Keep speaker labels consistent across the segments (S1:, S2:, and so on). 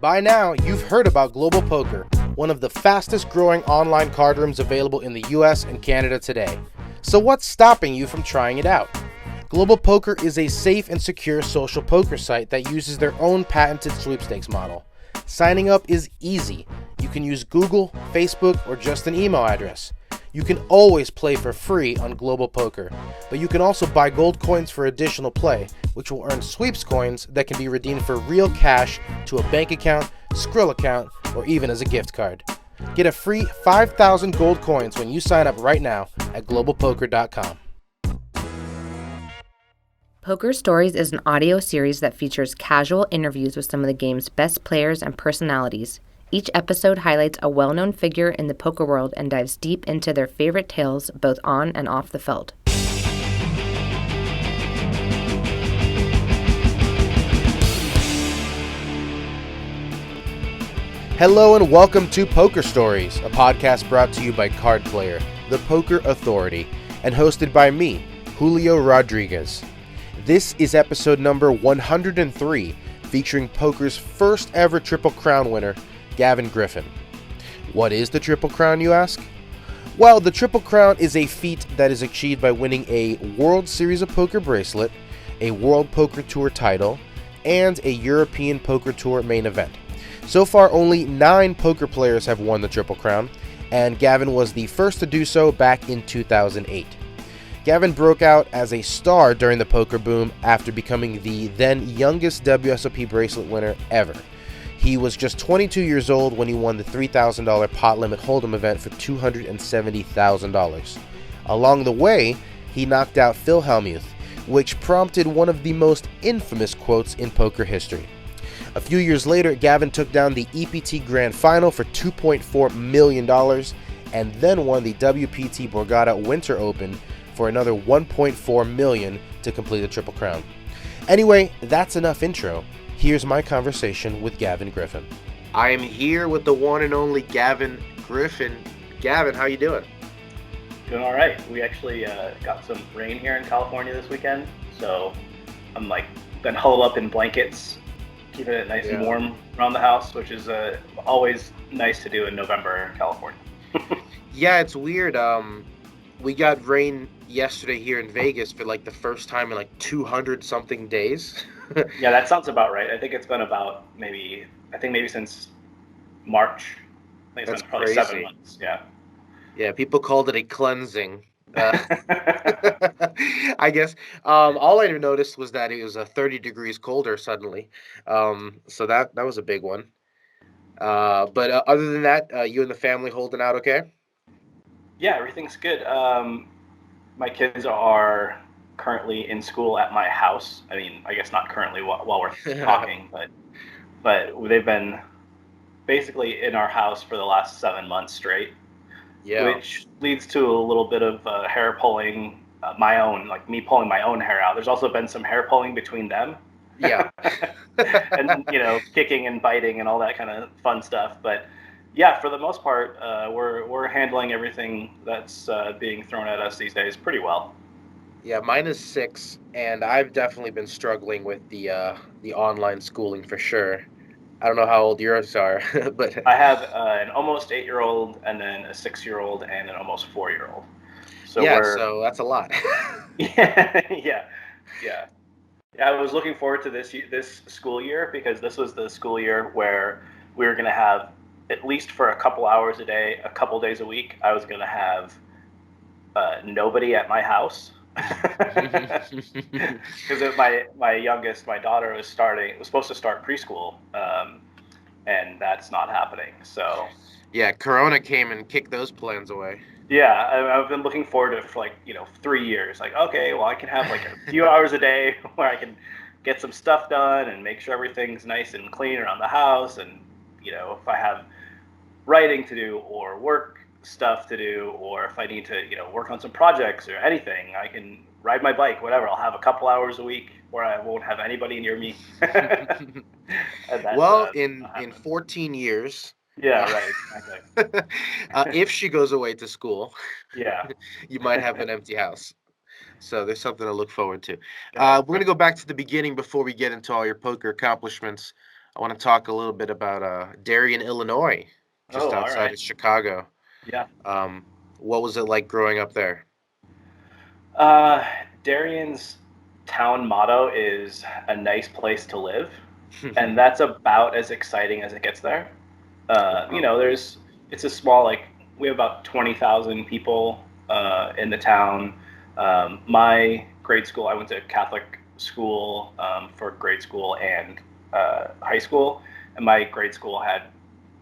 S1: By now, you've heard about Global Poker, one of the fastest growing online card rooms available in the US and Canada today. So what's stopping you from trying it out? Global Poker is a safe and secure social poker site that uses their own patented sweepstakes model. Signing up is easy. You can use Google, Facebook, or just an email address. You can always play for free on Global Poker, but you can also buy gold coins for additional play, which will earn sweeps coins that can be redeemed for real cash to a bank account, Skrill account, or even as a gift card. Get a free 5,000 gold coins when you sign up right now at globalpoker.com.
S2: Poker Stories is an audio series that features casual interviews with some of the game's best players and personalities. Each episode highlights a well-known figure in the poker world and dives deep into their favorite tales both on and off the feld.
S1: Hello and welcome to Poker Stories, a podcast brought to you by Card Player, the Poker Authority, and hosted by me, Julio Rodriguez. This is episode number 103, featuring poker's first ever Triple Crown winner, Gavin Griffin. What is the Triple Crown, you ask? Well, the Triple Crown is a feat that is achieved by winning a World Series of Poker bracelet, a World Poker Tour title, and a European Poker Tour main event. So far, only 9 poker players have won the Triple Crown, and Gavin was the first to do so back in 2008. Gavin broke out as a star during the poker boom after becoming the then youngest WSOP bracelet winner ever. He was just 22 years old when he won the $3,000 pot limit hold'em event for $270,000. Along the way, he knocked out Phil Hellmuth, which prompted one of the most infamous quotes in poker history. A few years later, Gavin took down the EPT Grand Final for $2.4 million and then won the WPT Borgata Winter Open for another $1.4 million to complete the Triple Crown. Anyway, that's enough intro. Here's my conversation with Gavin Griffin. I am here with the one and only Gavin Griffin. Gavin, how you doing?
S3: Doing all right. We actually got some rain here in California this weekend, so I'm been huddled up in blankets, keeping it nice and warm around the house, which is always nice to do in November in California.
S1: Yeah, it's weird. We got rain yesterday here in Vegas for the first time in 200 something days.
S3: Yeah, that sounds about right. I think it's been about maybe since March. I think it's been probably
S1: crazy.
S3: 7 months. Yeah.
S1: Yeah, people called it a cleansing. I guess all I noticed was that it was 30 degrees colder suddenly. So that was a big one. But other than that, you and the family holding out okay?
S3: Yeah, everything's good. My kids are currently in school at my house. I mean, I guess not currently while we're talking, but they've been basically in our house for the last 7 months straight.
S1: Yeah.
S3: Which leads to a little bit of hair pulling, my own, me pulling my own hair out. There's also been some hair pulling between them.
S1: Yeah.
S3: And, kicking and biting and all that kind of fun stuff. But yeah, for the most part, we're handling everything that's being thrown at us these days pretty well.
S1: Yeah, mine is 6, and I've definitely been struggling with the online schooling for sure. I don't know how old yours are, but
S3: I have an almost 8-year-old, and then a 6-year-old, and an almost 4-year-old. So
S1: so that's a lot.
S3: Yeah. I was looking forward to this school year because this was the school year where we were going to have, at least for a couple hours a day, a couple days a week, I was going to have nobody at my house. Because my youngest, my daughter, was supposed to start preschool, and that's not happening. So
S1: yeah, Corona came and kicked those plans away.
S3: Yeah, I've been looking forward to it for 3 years. Okay, well, I can have a few hours a day where I can get some stuff done and make sure everything's nice and clean around the house. And if I have writing to do or work stuff to do, or if I need to work on some projects or anything, I can ride my bike, whatever. I'll have a couple hours a week where I won't have anybody near me.
S1: Well, in 14 years.
S3: Yeah, right. Exactly.
S1: If she goes away to school,
S3: yeah,
S1: you might have an empty house. So there's something to look forward to. We're going to go back to the beginning before we get into all your poker accomplishments. I want to talk a little bit about Darien, Illinois, just
S3: Oh, all
S1: outside
S3: right.
S1: of Chicago.
S3: Yeah.
S1: Um, what was it like growing up there?
S3: Uh, Darien's town motto is a nice place to live, and that's about as exciting as it gets there.
S1: Wow.
S3: It's a small, like, we have about 20,000 people in the town. My grade school, I went to Catholic school for grade school and high school, and my grade school had,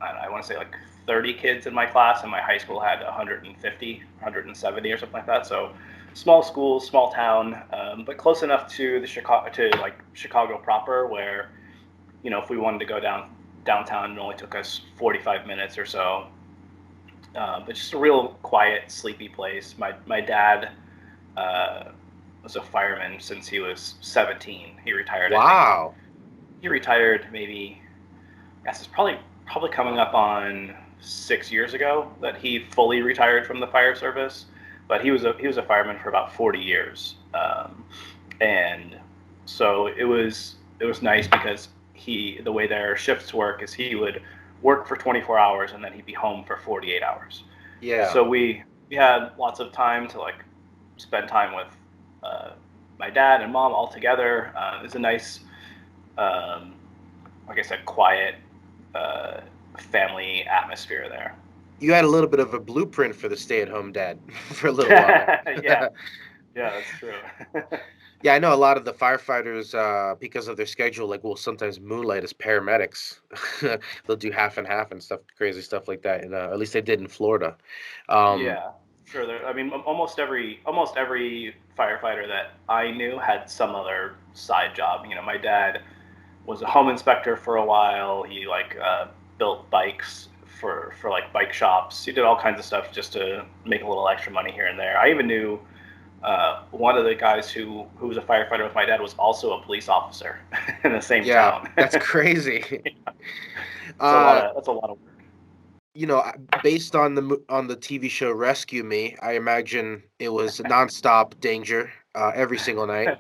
S3: I want to say like 30 kids in my class, and my high school had 150, 170 or something like that. So small school, small town, but close enough to Chicago proper, where if we wanted to go downtown, it only took us 45 minutes or so. But just a real quiet, sleepy place. My dad uh, was a fireman since he was 17. He retired, I think.
S1: Wow.
S3: He retired maybe, I guess it's probably coming up on 6 years ago that he fully retired from the fire service. But he was a fireman for about 40 years, and so it was nice because the way their shifts work is he would work for 24 hours and then he'd be home for 48 hours.
S1: Yeah.
S3: So we had lots of time to like spend time with uh, my dad and mom all together. It's a nice, um, like I said, quiet uh, family atmosphere there.
S1: You had a little bit of a blueprint for the stay-at-home dad for a little while.
S3: Yeah, yeah, that's true.
S1: Yeah, I know a lot of the firefighters, because of their schedule, like, will sometimes moonlight as paramedics. They'll do half and half and stuff, crazy stuff like that. And at least they did in Florida. Um,
S3: Yeah, sure. I mean, almost every firefighter that I knew had some other side job. My dad was a home inspector for a while. He like built bikes for like bike shops. He did all kinds of stuff just to make a little extra money here and there. I even knew one of the guys who was a firefighter with my dad was also a police officer in the same
S1: yeah,
S3: town.
S1: that's crazy.
S3: It's a lot
S1: uh,
S3: of that's a lot of work.
S1: Based on on the TV show Rescue Me, I imagine it was nonstop danger every single night.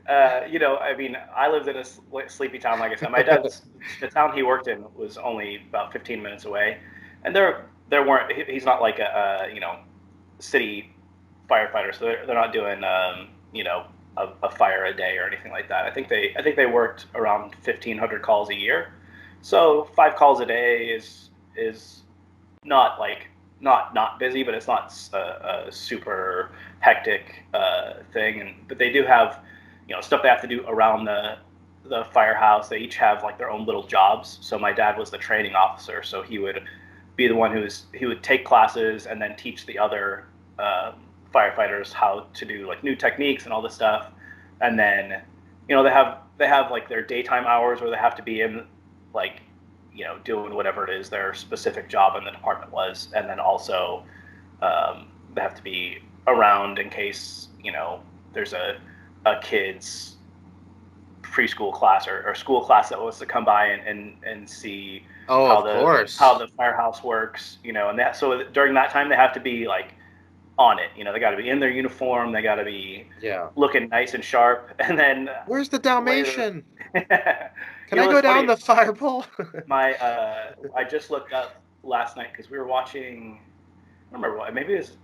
S3: I mean, I lived in a sleepy town, like I said. My dad's the town he worked in was only about 15 minutes away, and there weren't. He's not like a city firefighter, so they're not doing a fire a day or anything like that. I think they worked around 1,500 calls a year, so 5 calls a day is not like not busy, but it's not a super hectic thing. But they do have stuff they have to do around the firehouse. They each have like their own little jobs. So my dad was the training officer, so he would be the one he would take classes and then teach the other firefighters how to do like new techniques and all this stuff. And then they have like their daytime hours where they have to be in like doing whatever it is their specific job in the department was, and then also they have to be around in case there's a kid's preschool class or school class that wants to come by and see
S1: Oh,
S3: how
S1: of
S3: the
S1: course.
S3: firehouse works, and that so during that time they have to be like on it. They got to be in their uniform, they got to be
S1: Yeah.
S3: looking nice and sharp, and then
S1: Where's the
S3: later.
S1: Dalmatian? Can I go
S3: What's
S1: down
S3: funny?
S1: the fire pole?
S3: I just looked up last night because we were watching. I don't remember what. Maybe it was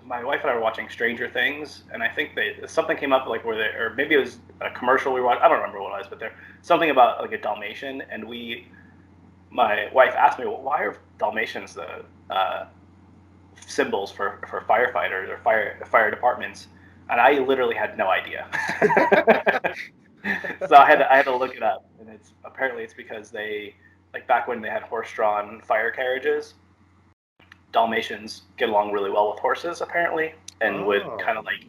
S3: my wife and I were watching Stranger Things, and I think something came up like or maybe it was a commercial we watched. I don't remember what it was, but there something about like a Dalmatian, and my wife asked me, well, why are Dalmatians the symbols for firefighters or fire departments? And I literally had no idea. So I had to look it up, and it's because they like back when they had horse-drawn fire carriages, Dalmatians get along really well with horses apparently, and would kind
S1: Oh,
S3: of like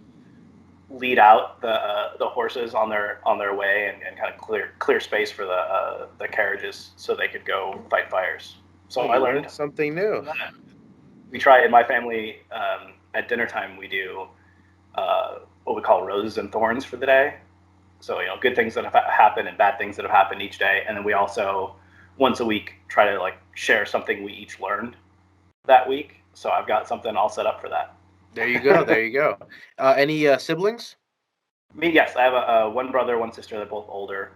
S3: lead out the horses on their way and kind of clear space for the carriages so they could go fight fires. So
S1: well,
S3: I
S1: you
S3: learned
S1: learned something new.
S3: that. We try in my family at dinner time we do what we call roses and thorns for the day. So good things that have happened and bad things that have happened each day, and then we also once a week try to like share something we each learned that week. So I've got something all set up for that.
S1: There you go. There you go. Any siblings?
S3: Me, yes, I have one brother, one sister. They're both older.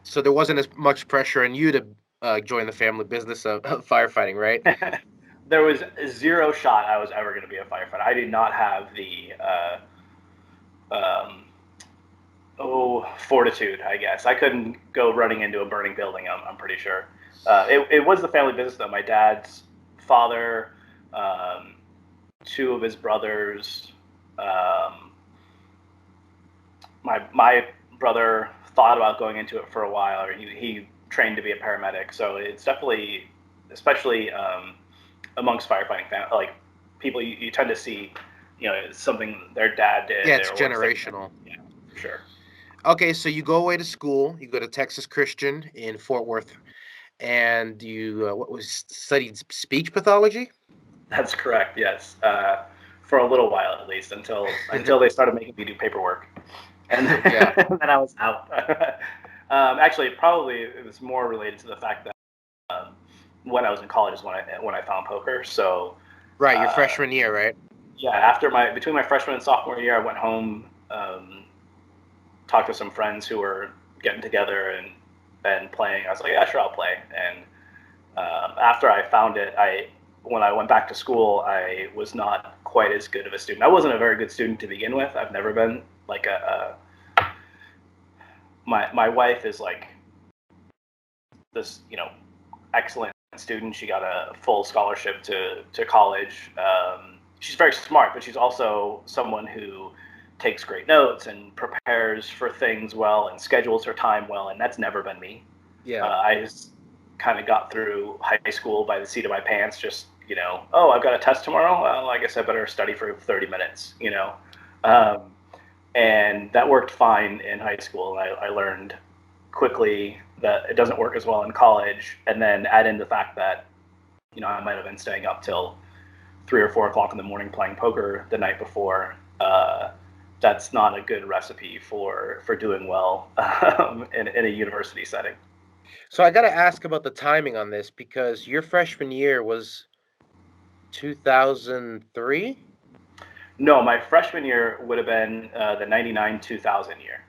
S1: So there wasn't as much pressure on you to join the family business of firefighting, right?
S3: There was zero shot I was ever going to be a firefighter. I did not have the um, fortitude, I guess. I couldn't go running into a burning building. I'm pretty sure. It was the family business though. My dad's father, um, two of his brothers, um, my brother thought about going into it for a while. Or he trained to be a paramedic. So it's definitely, especially amongst firefighting like people, you tend to see, it's something their dad did.
S1: Yeah, it's
S3: Or
S1: generational.
S3: yeah, for sure.
S1: Okay, so you go away to school. You go to Texas Christian in Fort Worth, and you studied speech pathology.
S3: That's correct. Yes, for a little while at least, until they started making me do paperwork, and
S1: Yeah.
S3: then I was out. Actually, probably it was more related to the fact that when I was in college is when I found poker. So
S1: Right, your
S3: uh,
S1: freshman year, right?
S3: yeah, between my freshman and sophomore year, I went home, talked to some friends who were getting together and playing. I was like, yeah, sure, I'll play. And after I found it, when I went back to school, I was not quite as good of a student. I wasn't a very good student to begin with. I've never been like my wife is like this, excellent student. She got a full scholarship to college. She's very smart, but she's also someone who takes great notes and prepares for things well and schedules her time well. And that's never been me.
S1: Yeah.
S3: I just kind of got through high school by the seat of my pants. Just, oh, I've got a test tomorrow. Well, I guess I better study for 30 minutes. Um, and that worked fine in high school. I learned quickly that it doesn't work as well in college. And then add in the fact that, I might have been staying up till 3 or 4 o'clock in the morning playing poker the night before. That's not a good recipe for doing well in a university setting.
S1: So I got to ask about the timing on this because your freshman year was 2003?
S3: No, my freshman year would have been the 99 2000 year.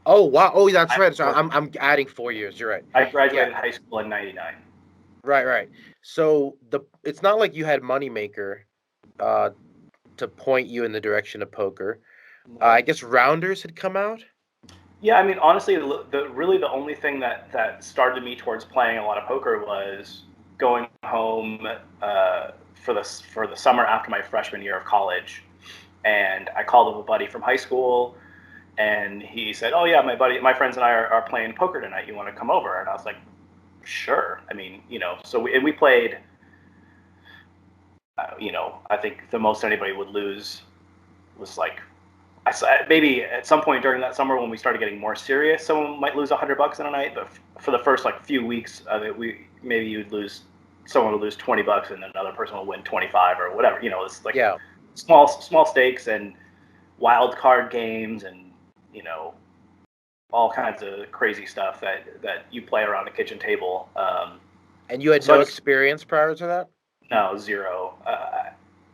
S1: Oh, wow. Oh, that's
S3: I,
S1: right. So I'm adding 4 years. You're right.
S3: I
S1: Yeah.
S3: graduated high school in 99.
S1: Right, right. So it's not like you had Moneymaker uh to point you in the direction of poker.
S3: No.
S1: I guess Rounders had come out.
S3: Yeah, I mean, honestly, really the only thing that started me towards playing a lot of poker was going home for the summer after my freshman year of college, and I called up a buddy from high school, and he said, "Oh yeah, my friends and I are playing poker tonight. You want to come over?" And I was like, "Sure." I mean, so we played. I think the most anybody would lose was like maybe at some point during that summer when we started getting more serious, someone might lose $100 in a night. But for the first like few weeks of it, someone would lose $20 and then another person will win 25 or whatever. It's like
S1: Yeah.
S3: small stakes and wild card games and you know all kinds of crazy stuff that you play around a kitchen table.
S1: And you had
S3: So
S1: no experience prior to that?
S3: no, zero.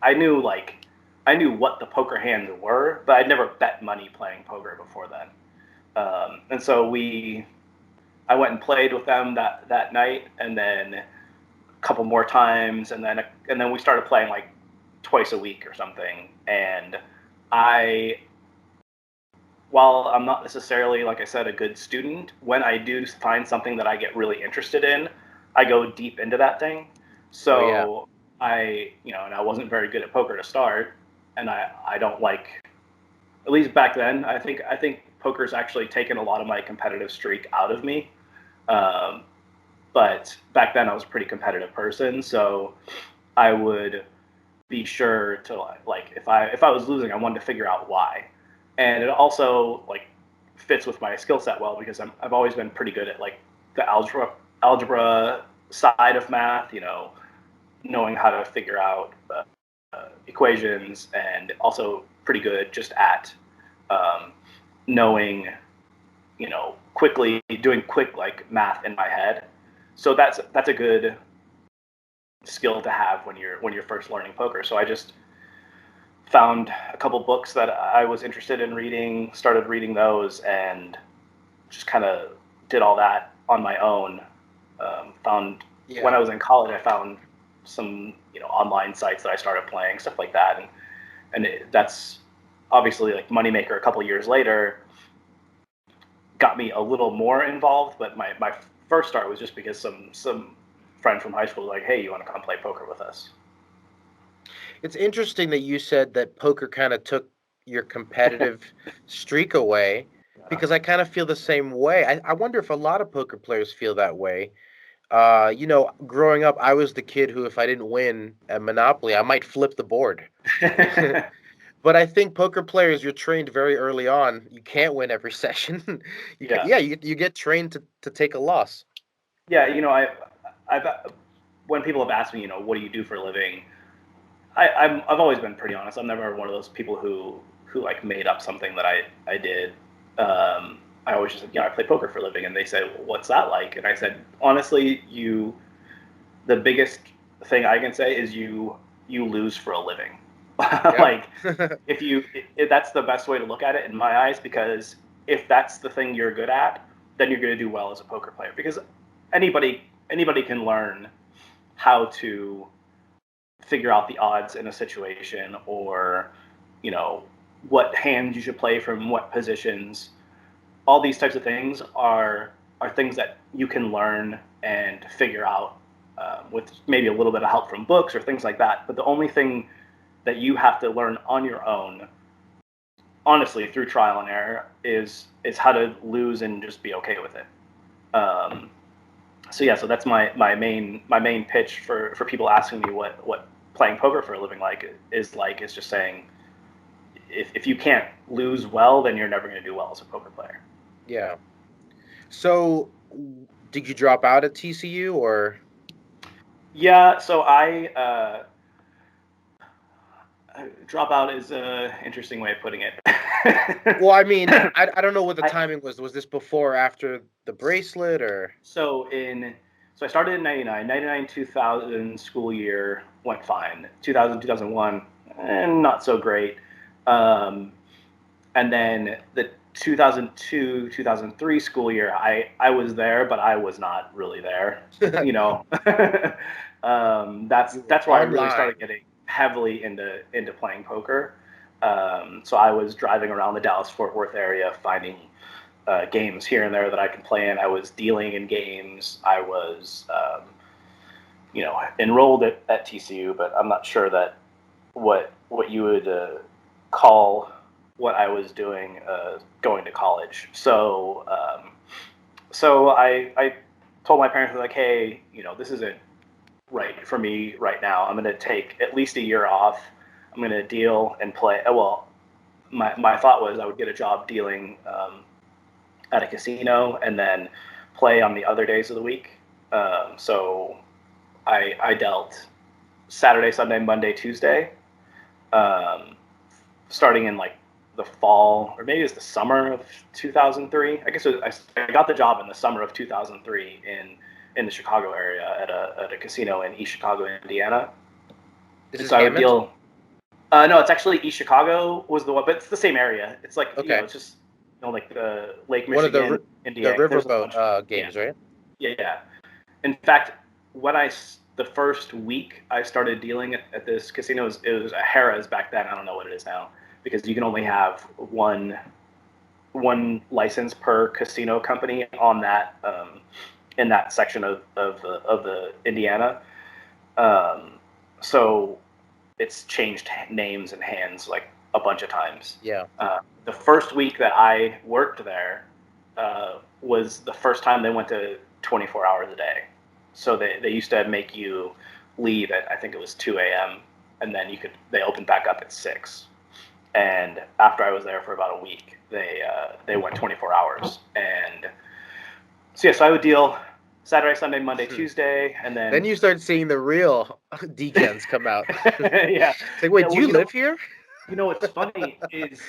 S3: I knew what the poker hands were, but I'd never bet money playing poker before then. And so I went and played with them that night, and then a couple more times, and then we started playing like twice a week or something. And I, while I'm not necessarily, like I said, a good student, when I do find something that I get really interested in, I go deep into that thing.
S1: Oh yeah.
S3: So and I wasn't very good at poker to start, and I don't like, at least back then, I think poker's actually taken a lot of my competitive streak out of me. Um, but back then I was a pretty competitive person, so I would be sure to like if I was losing, I wanted to figure out why, and it also like fits with my skill set well because I've always been pretty good at like the algebra side of math, knowing how to figure out equations, and also pretty good just at um, knowing, quickly doing quick like math in my head. So that's a good skill to have when you're first learning poker. So I just found a couple books that I was interested in reading, started reading those, and just kind of did all that on my own. When I was in college, I found some online sites that I started playing, stuff like that, and that's obviously like moneymaker. A couple of years later, got me a little more involved, but my first start was just because some friend from high school was like, hey, you want to come play poker with us?
S1: It's interesting that you said that poker kind of took your competitive streak away, because I kind of feel the same way. I wonder if a lot of poker players feel that way. Growing up, I was the kid who, if I didn't win at Monopoly, I might flip the board. But I think poker players, you're trained very early on. You can't win every session. You get trained to take a loss.
S3: Yeah, I've when people have asked me, what do you do for a living? I've always been pretty honest. I'm never one of those people who like made up something that I did. I always just said, I play poker for a living, and they said, well, what's that like? And I said, honestly, the biggest thing I can say is you lose for a living. Like if that's the best way to look at it in my eyes, because if that's the thing you're good at, then you're going to do well as a poker player, because anybody can learn how to figure out the odds in a situation, or what hands you should play from what positions. All these types of things are things that you can learn and figure out with maybe a little bit of help from books or things like that. But the only thing that you have to learn on your own, honestly, through trial and error, is how to lose and just be okay with it. So that's my main pitch for people asking me what playing poker for a living is just saying, if you can't lose well, then you're never going to do well as a poker player.
S1: Yeah. So did you drop out at TCU or?
S3: Yeah, so I drop out is an interesting way of putting it.
S1: Well, I mean, I don't know what the timing was. Was this before or after the bracelet, or?
S3: So I started in 99, 2000 school year went fine. 2000, 2001, not so great. And then the 2002, 2003 school year, I was there, but I was not really there. That's where I really started getting heavily into playing poker. So I was driving around the Dallas-Fort Worth area, finding games here and there that I could play in. I was dealing in games. I was, enrolled at TCU, but I'm not sure that what you would call what I was doing going to college. So I told my parents, like, hey, this isn't right for me right now. I'm going to take at least a year off. I'm going to deal and play. Well, my thought was I would get a job dealing at a casino and then play on the other days of the week. So I dealt Saturday, Sunday, Monday, Tuesday, starting in like the fall, or maybe it was the summer of 2003. I guess I got the job in the summer of 2003 in the Chicago area at a casino in East Chicago, Indiana.
S1: So I would deal.
S3: No, it's actually East Chicago was the one, but it's the same area. It's like it's just like the Lake Michigan,
S1: one of
S3: Indiana.
S1: The riverboat games, right?
S3: Yeah. In fact, the first week I started dealing at this casino, it was a Harrah's back then. I don't know what it is now, because you can only have one license per casino company on that in that section of the Indiana. So it's changed names and hands like a bunch of times.
S1: Yeah.
S3: The first week that I worked there was the first time they went to 24 hours a day. So they used to make you leave at, I think it was 2 a.m. and then they opened back up at 6. And after I was there for about a week, they went 24 hours. And so I would deal Saturday, Sunday, Monday, Tuesday, and then
S1: you start seeing the real degens come out.
S3: Yeah.
S1: It's like, wait, do you live here?
S3: What's funny is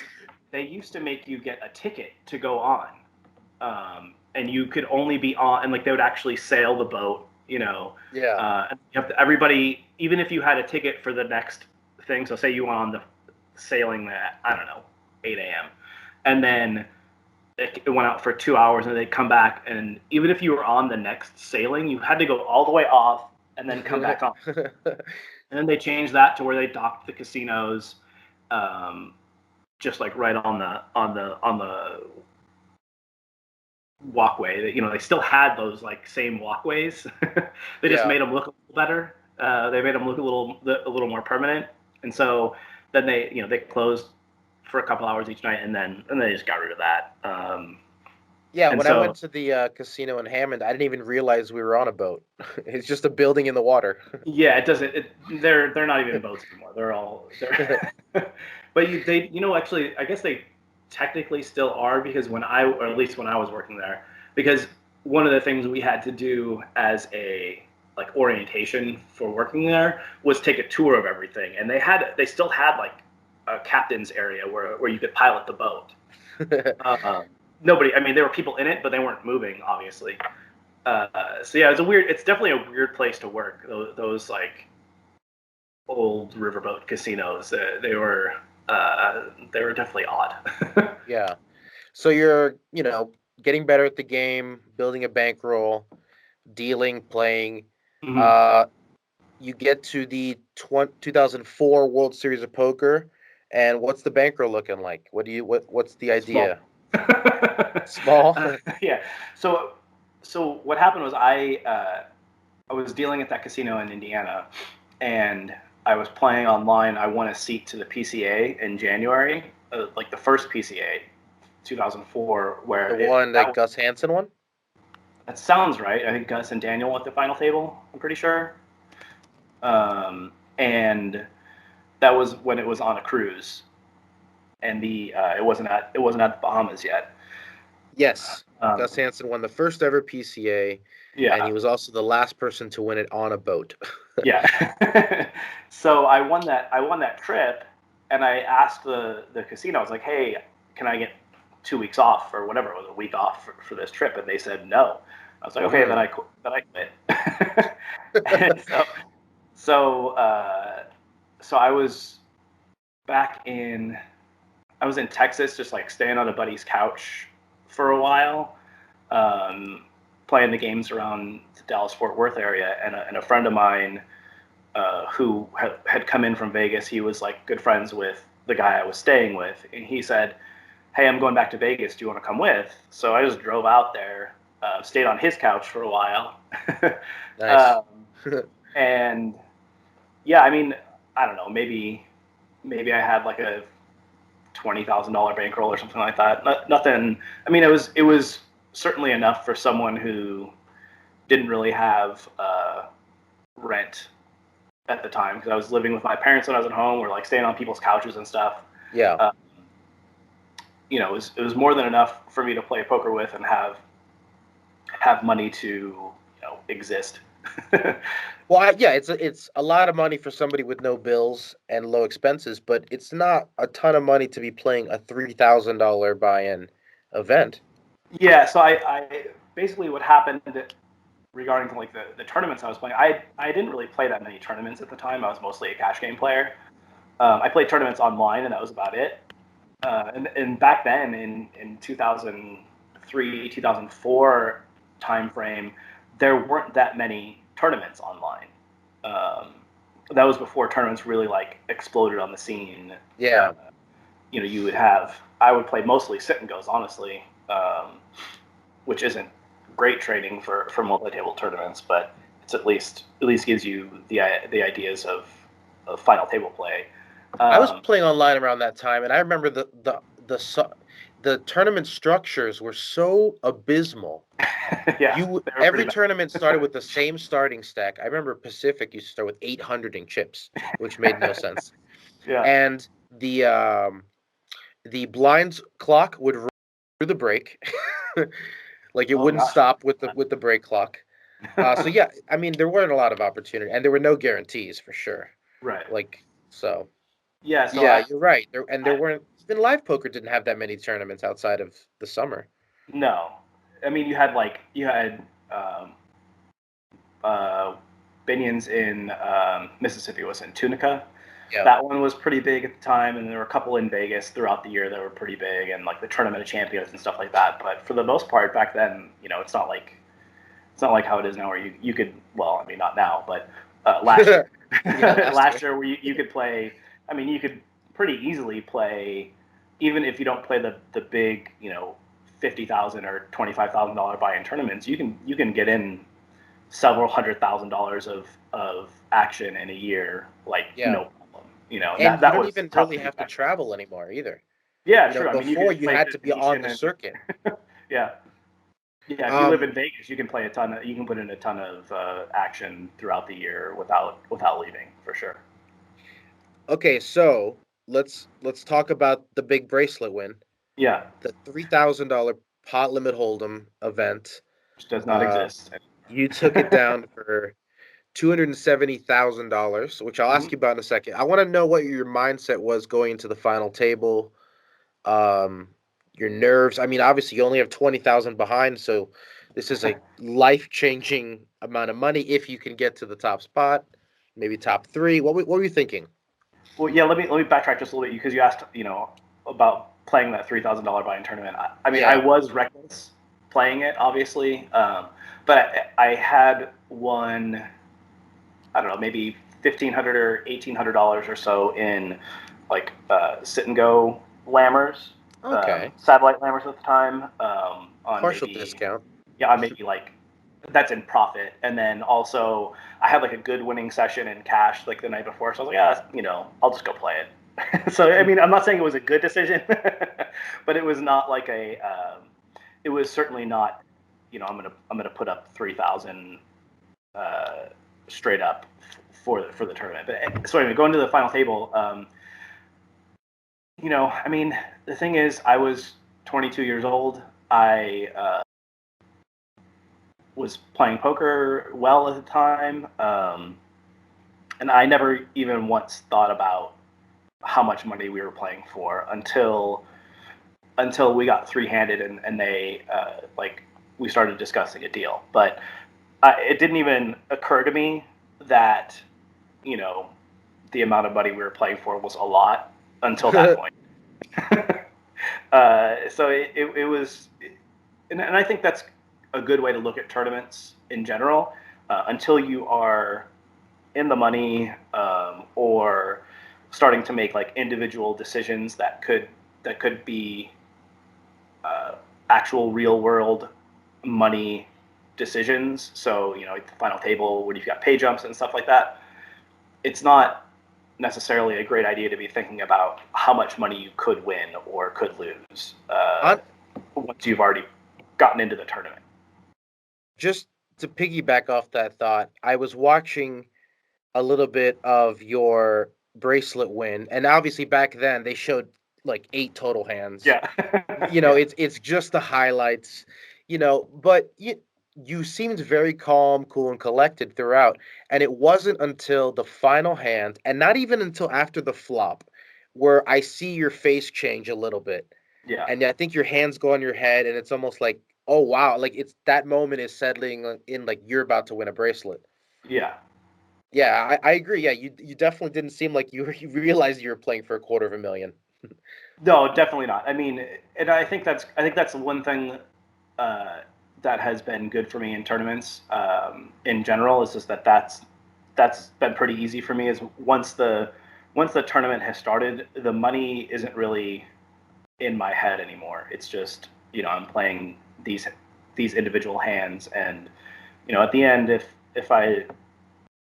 S3: they used to make you get a ticket to go on, and you could only be on, and like they would actually sail the boat,
S1: Yeah.
S3: And you have to, everybody, even if you had a ticket for the next thing, so say you went on the sailing at, I don't know, 8 a.m., and then it went out for 2 hours, and they'd come back, and even if you were on the next sailing, you had to go all the way off and then come back on. And then they changed that to where they docked the casinos, just like right on the walkway. They still had those like same walkways. They just made them look a little better. They made them look a little more permanent. And so then they closed for a couple hours each night, and then they just got rid of that.
S1: When I went to the casino in Hammond, I didn't even realize we were on a boat. It's just a building in the water.
S3: Yeah, it doesn't. They're not even boats anymore. But actually, I guess they technically still are, because or at least when I was working there, because one of the things we had to do as a like orientation for working there was take a tour of everything, and they still had like a captain's area where you could pilot the boat. Nobody, I mean, there were people in it, but they weren't moving, obviously. So yeah, it's definitely a weird place to work. Those like old riverboat casinos, they were definitely odd.
S1: Yeah. So you're, getting better at the game, building a bankroll, dealing, playing.
S3: Mm-hmm.
S1: You get to the 2004 World Series of Poker, and what's the bankroll looking like? What's the idea?
S3: Small.
S1: Small?
S3: Yeah. So what happened was I was dealing at that casino in Indiana, and I was playing online. I won a seat to the PCA in January, like the first PCA, 2004, where
S1: The one that Gus Hansen won?
S3: That sounds right. I think Gus and Daniel at the final table, I'm pretty sure. And that was when it was on a cruise, and it wasn't at the Bahamas yet.
S1: Yes. Gus Hansen won the first ever PCA.
S3: Yeah.
S1: And he was also the last person to win it on a boat.
S3: Yeah. So I won that trip, and I asked the casino, I was like, hey, can I get 2 weeks off or whatever? It was a week off for this trip. And they said no. I was like, okay, then I quit. So I was I was in Texas, just like staying on a buddy's couch for a while, playing the games around the Dallas-Fort Worth area, and a friend of mine who had come in from Vegas. He was like good friends with the guy I was staying with, and he said, hey, I'm going back to Vegas. Do you want to come with? So I just drove out there, stayed on his couch for a while.
S1: Nice.
S3: And yeah, I mean, I don't know, maybe I had like a $20,000 bankroll or something like that. Nothing. I mean, it was certainly enough for someone who didn't really have rent at the time, because I was living with my parents when I was at home. We're like staying on people's couches and stuff.
S1: Yeah.
S3: It was more than enough for me to play poker with and have money to exist.
S1: Well, yeah, it's a lot of money for somebody with no bills and low expenses, but it's not a ton of money to be playing a $3,000 buy-in event.
S3: Yeah, so I basically what happened regarding like the tournaments I was playing, I didn't really play that many tournaments at the time. I was mostly a cash game player. I played tournaments online, and that was about it. And back then in 2003, 2004 timeframe, there weren't that many tournaments online. That was before tournaments really like exploded on the scene.
S1: Yeah.
S3: I would play mostly sit and goes, honestly, which isn't great training for multi-table tournaments, but it's at least gives you the ideas of final table play.
S1: I was playing online around that time, and I remember the tournament structures were so abysmal.
S3: Yeah,
S1: every tournament started with the same starting stack. I remember Pacific used to start with 800 in chips, which made no sense.
S3: Yeah.
S1: And the blinds clock would run through the break, like it wouldn't stop with the break clock. So yeah, I mean there weren't a lot of opportunity, and there were no guarantees for sure.
S3: Right.
S1: Like so.
S3: Yeah. So
S1: yeah, you're right. There weren't, even live poker didn't have that many tournaments outside of the summer.
S3: No, I mean you had Binions in Mississippi, was in Tunica,
S1: Yeah.
S3: that one was pretty big at the time, and there were a couple in Vegas throughout the year that were pretty big, and like the Tournament of Champions and stuff like that. But for the most part, back then, it's not like how it is now, where you could, well, I mean, not now, but last year,
S1: Yeah, last year.
S3: last year where you could play. I mean, you could pretty easily play, even if you don't play the big, $50,000 or $25,000 buy-in tournaments. You can get in several $100,000 of action in a year, like
S1: Yeah.
S3: no problem. And
S1: And
S3: that
S1: you
S3: that
S1: don't
S3: was
S1: even
S3: tough
S1: really
S3: to do
S1: have to
S3: back.
S1: travel anymore either.
S3: Yeah, true. I mean, you
S1: Before
S3: could
S1: you
S3: play
S1: had to be on
S3: visitation
S1: the
S3: and
S1: circuit.
S3: yeah, yeah. If you live
S1: Um,
S3: in Vegas, you can play a ton. You can put in a ton of action throughout the year without leaving for sure.
S1: okay, so let's talk about the big bracelet win,
S3: Yeah,
S1: the $3,000 pot limit hold'em event.
S3: which does not
S1: Uh,
S3: exist.
S1: you took it down for $270,000, which I'll ask
S3: Mhm.
S1: you about in a second. I want to know what your mindset was going into the final table. Um, your nerves. I mean, obviously, you only have 20,000 behind, so this is a life-changing amount of money if you can get to the top spot, maybe top three. What were you thinking?
S3: Well, yeah. Let me backtrack just a little bit because you asked, about playing that $3,000 buy-in tournament. I mean, I
S1: Yeah.
S3: was reckless playing it, obviously, but I had won, I don't know, maybe $1,500 or $1,800 or so in like sit and go lammers,
S1: Okay.
S3: satellite lammers at the time, on
S1: Partial
S3: maybe,
S1: discount.
S3: yeah, on maybe like, that's in profit. And then also I had like a good winning session in cash like the night before, so I was like, I'll just go play it. So I mean, I'm not saying it was a good decision, but it was not like it was certainly not, I'm gonna put up 3,000 uh, straight up for the tournament. But so anyway, going to the final table, I mean, the thing is, I was 22 years old. I was playing poker well at the time, and I never even once thought about how much money we were playing for until we got three-handed and they like we started discussing a deal. But it didn't even occur to me that you know the amount of money we were playing for was a lot until that point. So it was, and I think that's a good way to look at tournaments in general. Until you are in the money, or starting to make like individual decisions that could be uh, actual real world money decisions. So at the final table when you've got pay jumps and stuff like that, it's not necessarily a great idea to be thinking about how much money you could win or could lose
S1: On
S3: once you've already gotten into the tournament.
S1: Just to piggyback off that thought, I was watching a little bit of your bracelet win, and obviously back then they showed like 8 total hands.
S3: Yeah. Yeah.
S1: It's just the highlights, but you seemed very calm, cool, and collected throughout. And it wasn't until the final hand, and not even until after the flop, where I see your face change a little bit.
S3: Yeah.
S1: And I think your hands go on your head, and it's almost like, oh wow, like it's that moment is settling in, like you're about to win a bracelet.
S3: Yeah.
S1: Yeah, I agree. Yeah, you definitely didn't seem like you realized you were playing for $250,000.
S3: No, definitely not. I mean, and I think that's one thing uh, that has been good for me in tournaments, in general, is just that's been pretty easy for me. Is once the tournament has started, the money isn't really in my head anymore. It's just I'm playing these individual hands, and at the end, if I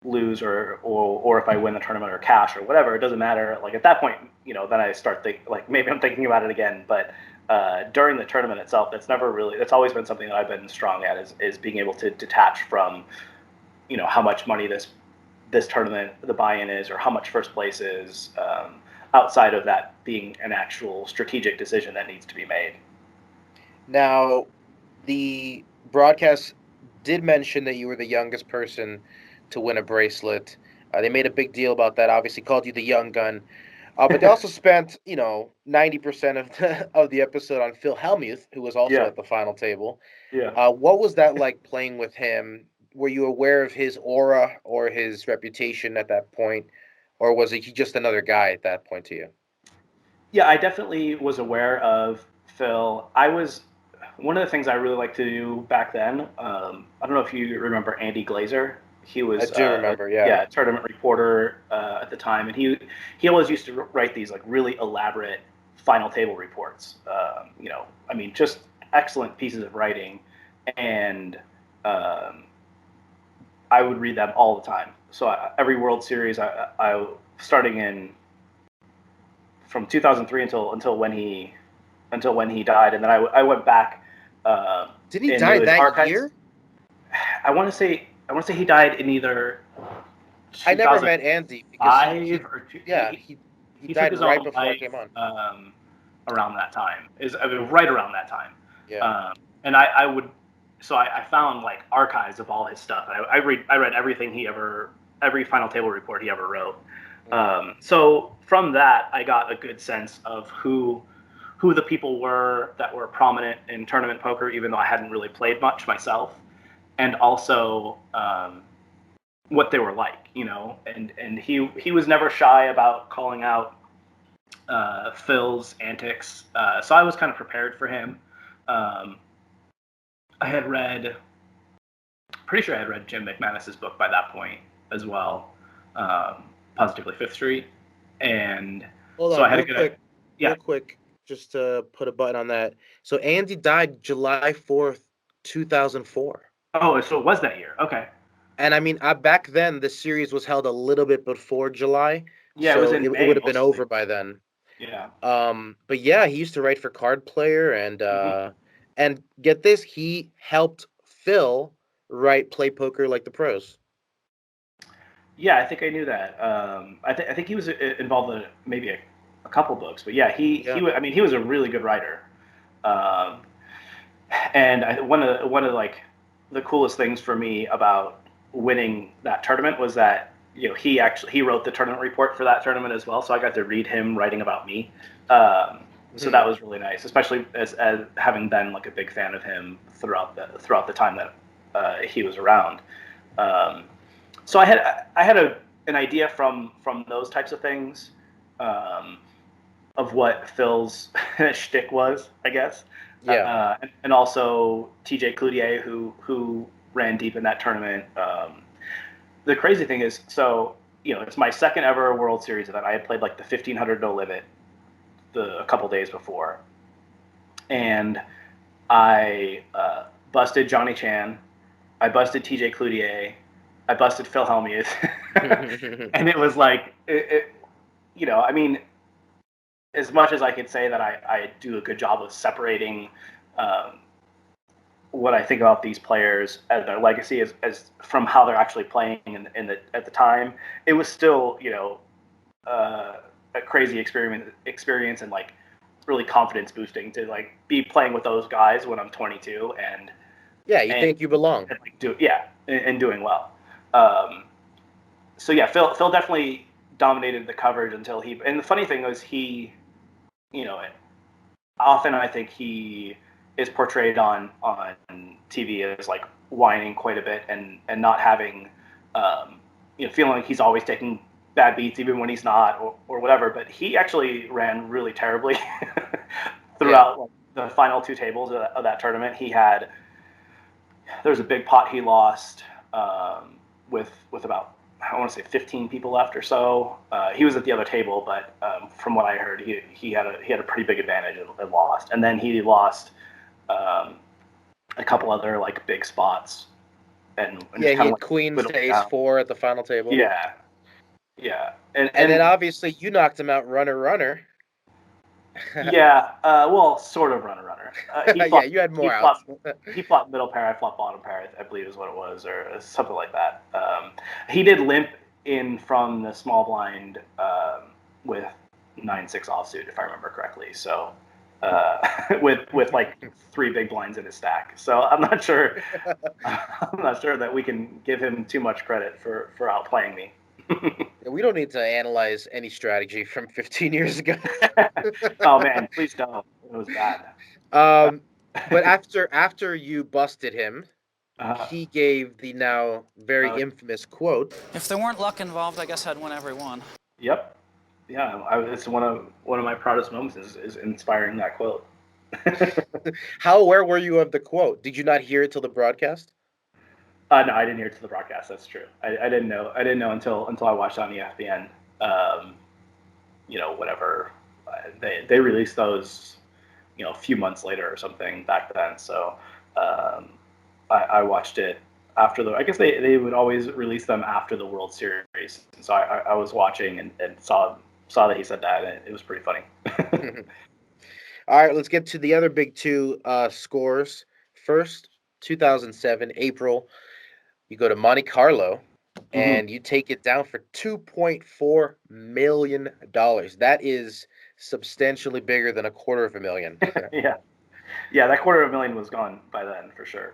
S3: lose or if I win the tournament or cash or whatever, it doesn't matter. Like at that point, then I start like maybe I'm thinking about it again. But during the tournament itself, that's always been something that I've been strong at, is being able to detach from how much money this tournament the buy-in is, or how much first place is, outside of that being an actual strategic decision that needs to be made.
S1: Now, the broadcast did mention that you were the youngest person to win a bracelet. They made a big deal about that. Obviously, called you the young gun. But they also spent, 90% of the episode on Phil Hellmuth, who was also
S3: Yeah,
S1: at the final table.
S3: yeah.
S1: What was that like playing with him? Were you aware of his aura or his reputation at that point? or was he just another guy at that point to you?
S3: Yeah, I definitely was aware of Phil. One of the things I really liked to do back then. I don't know if you remember Andy Glazer. He
S1: I
S3: was
S1: do remember, yeah.
S3: a tournament reporter at the time, and he always used to write these like really elaborate final table reports. I mean, just excellent pieces of writing, and um, I would read them all the time. So every World Series, I starting in from 2003 until when he died, and then I went back.
S1: Did he
S3: Into
S1: die
S3: his
S1: that
S3: archives.
S1: year?
S3: I want to say he died in either
S1: I never met Andy because he
S3: he took
S1: died
S3: his
S1: right
S3: own
S1: before I
S3: life
S1: came on.
S3: around that time. Right around that time.
S1: Yeah.
S3: And I would so I found like archives of all his stuff. I read every final table report he ever wrote. So from that, I got a good sense of who the people were that were prominent in tournament poker, even though I hadn't really played much myself, and also what they were like, And he was never shy about calling out Phil's antics, so I was kind of prepared for him. I had read, pretty sure I had read Jim McManus's book by that point as well, Positively Fifth Street, and
S1: Hold
S3: so
S1: on,
S3: I had a good
S1: real quick, just to put a button on that. So Andy died July 4th, 2004.
S3: Oh, so it was that year. Okay.
S1: And I mean, back then the series was held a little bit before July,
S3: Yeah, it was
S1: so
S3: in
S1: it
S3: May
S1: would have been
S3: mostly.
S1: over by then.
S3: Yeah.
S1: But yeah, he used to write for Card Player, and get this, he helped Phil write Play Poker Like the Pros.
S3: Yeah, I think I knew that. I think he was involved in maybe a couple books, but yeah, I mean, he was a really good writer. Um, and one of like the coolest things for me about winning that tournament was that he wrote the tournament report for that tournament as well, so I got to read him writing about me. So that was really nice, especially as having been like a big fan of him throughout the time that he was around. Um, so I had an idea from those types of things, of what Phil's shtick was, I guess.
S1: Yeah.
S3: And also TJ Cloutier, who ran deep in that tournament. The crazy thing is, so it's my second ever World Series event. I had played like the 1500 no limit a couple days before, and I busted Johnny Chan, I busted TJ Cloutier, I busted Phil Hellmuth, and it was like, I mean, as much as I could say that I do a good job of separating um, what I think about these players as their legacy as from how they're actually playing at the time, it was still a crazy experience and like really confidence boosting to like be playing with those guys when I'm 22 and
S1: think you belong.
S3: and like and doing well. So yeah, Phil definitely dominated the coverage until and the funny thing was often I think he is portrayed on TV as like whining quite a bit and not having feeling like he's always taking bad beats even when he's not or whatever. But he actually ran really terribly throughout like, the final two tables of that tournament. There was a big pot he lost with about, I want to say 15 people left or so. He was at the other table, but from what I heard, he had a pretty big advantage and lost. And then he lost a couple other like big spots. And
S1: he had
S3: like
S1: queens to ace-4 at the final table.
S3: Yeah, and
S1: then obviously you knocked him out runner.
S3: Yeah, well, sort of runner.
S1: You had more
S3: outs. He flopped middle pair, I flopped bottom pair, I believe is what it was, or something like that. He did limp in from the small blind with 9-6 offsuit, if I remember correctly. So with like 3 big blinds in his stack. So I'm not sure. I'm not sure that we can give him too much credit for outplaying me.
S1: We don't need to analyze any strategy from 15 years ago.
S3: Oh man, please don't. It was bad.
S1: But after you busted him, he gave the now very infamous quote.
S4: If there weren't luck involved, I guess I'd win every one.
S3: Yep. Yeah, it's one of my proudest moments is inspiring that quote.
S1: How aware were you of the quote? Did you not hear it till the broadcast?
S3: No, I didn't hear it to the broadcast. That's true. I didn't know. I didn't know until I watched on ESPN. Um, whatever they released those, a few months later or something back then. So um, I watched it after I guess they would always release them after the World Series. And so I was watching and saw that he said that, and it was pretty funny.
S1: All right, let's get to the other big two scores. First, 2007, April, you go to Monte Carlo
S3: Hmm.
S1: and you take it down for $2.4 million. That is substantially bigger than $250,000.
S3: Yeah, yeah, that $250,000 was gone by then for sure.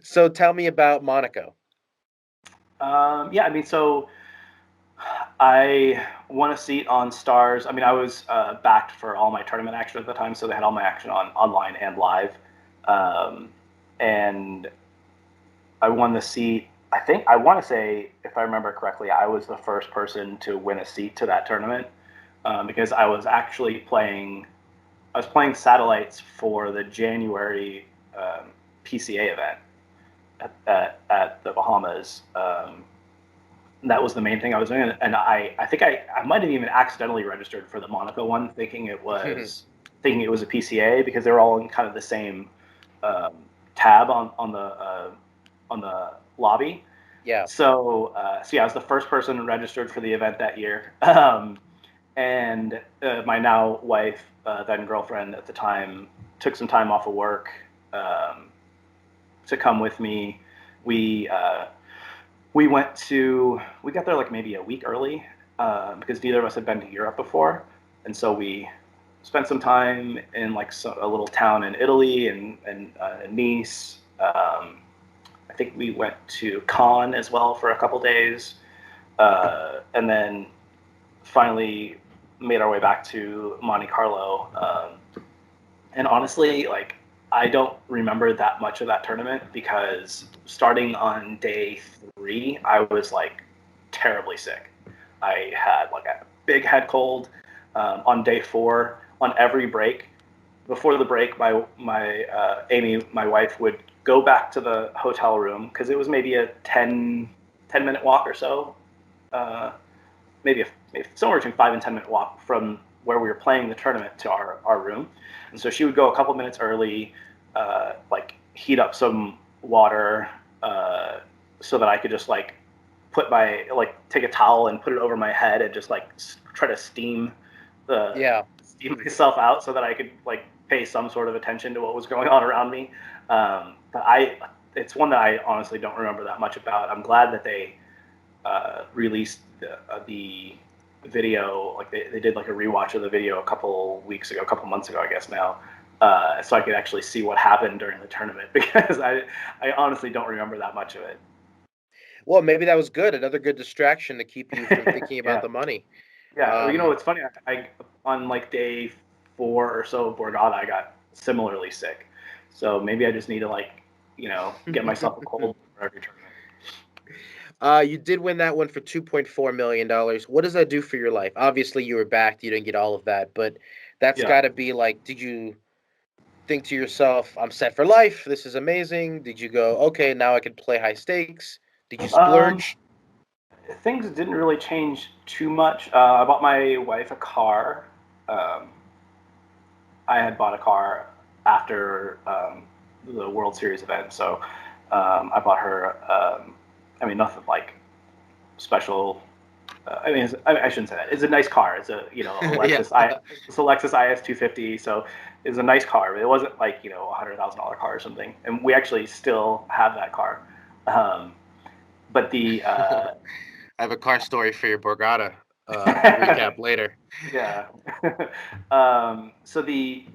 S1: So tell me about Monaco.
S3: Yeah, I mean, so I won a seat on Stars. I mean, I was backed for all my tournament action at the time, so they had all my action on online and live. Um, and I won the seat. I think I want to say, if I remember correctly, I was the first person to win a seat to that tournament because I was actually playing. I was playing satellites for the January PCA event at the Bahamas. That was the main thing I was doing, and I think I might have even accidentally registered for the Monaco one, thinking it was a PCA because they were all in kind of the same um, tab on the lobby.
S1: Yeah.
S3: So yeah, I was the first person registered for the event that year, and my now wife, then girlfriend at the time, took some time off of work um, to come with me. We we we got there like maybe a week early because neither of us had been to Europe before, and so we spent some time in like a little town in Italy and Nice. I think we went to Cannes as well for a couple days, and then finally made our way back to Monte Carlo. And honestly, like I don't remember that much of that tournament because starting on day 3, I was like terribly sick. I had like a big head cold. On day 4, on every break, before the break, my Amy, my wife, would go back to the hotel room because it was maybe a 10 minute walk or so, uh, maybe somewhere between 5 and 10 minute walk from where we were playing the tournament to our room. And so she would go a couple minutes early, like heat up some water so that I could just like take a towel and put it over my head and just like try to
S1: Yeah.
S3: steam myself out so that I could like pay some sort of attention to what was going on around me. But it's one that I honestly don't remember that much about. I'm glad that they released the video, like they did like a rewatch of the video a couple months ago, I guess now, so I could actually see what happened during the tournament because I honestly don't remember that much of it.
S1: Well, maybe that was good. Another good distraction to keep you from thinking about
S3: Yeah,
S1: the money.
S3: yeah.
S1: Um,
S3: It's funny. I on like day 4 or so of Borgata, I got similarly sick, so maybe I just need to like get myself a cold for every tournament.
S1: You did win that one for $2.4 million. What does that do for your life? Obviously, you were backed. You didn't get all of that, but that's
S3: Yeah.
S1: got to be like, did you think to yourself, I'm set for life. This is amazing. Did you go, okay, now I can play high stakes? Did you
S3: Um,
S1: splurge?
S3: Things didn't really change too much. I bought my wife a car. Um, I had bought a car after the World Series event, so I bought her. I mean, nothing like special. I shouldn't say that. It's a nice car. It's
S1: Yeah.
S3: It's a Lexus IS 250. So it's a nice car, but it wasn't like $100,000 car or something. And we actually still have that car. Um, but the
S1: I have a car story for your Borgata recap later.
S3: yeah. So we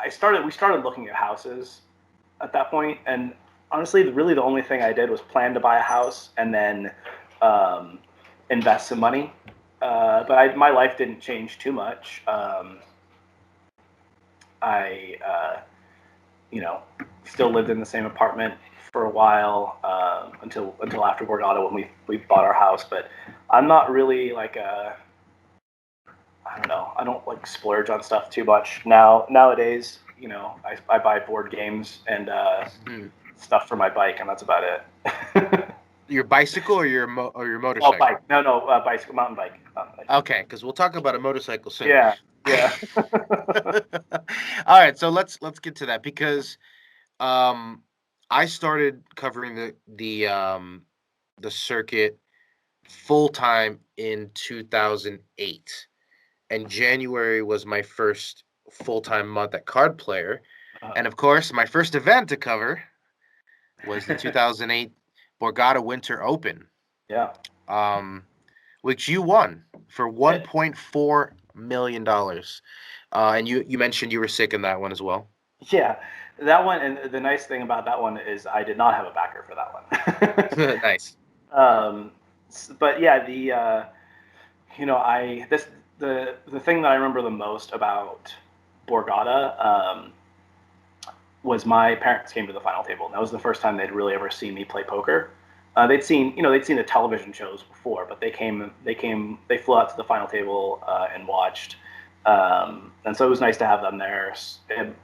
S3: started looking at houses at that point, and honestly, really the only thing I did was plan to buy a house and then um, invest some money. But my life didn't change too much. I still lived in the same apartment for a while until after Borgata when we bought our house. But I'm not really like I don't know. I don't like splurge on stuff too much nowadays. I buy board games and
S1: Hmm.
S3: stuff for my bike, and that's about it.
S1: Your bicycle or your
S3: Oh,
S1: motorcycle?
S3: bike. No, bicycle, mountain bike. Mountain bike.
S1: Okay, because we'll talk about a motorcycle soon.
S3: Yeah, yeah.
S1: All right, so let's get to that because um, I started covering the circuit full time in 2008, and January was my first full time month at Card Player, and of course, my first event to cover was the 2008 Borgata Winter Open,
S3: Yeah.
S1: um, which you won for
S3: Did.
S1: $1.4 million. And you mentioned you were sick in that one as well.
S3: Yeah, that one, and the nice thing about that one is I did not have a backer for that one.
S1: Nice.
S3: But yeah, I this the thing that I remember the most about Borgata was my parents came to the final table. And that was the first time they'd really ever seen me play poker. They'd seen the television shows before, but they flew out to the final table and watched. And so it was nice to have them there. And,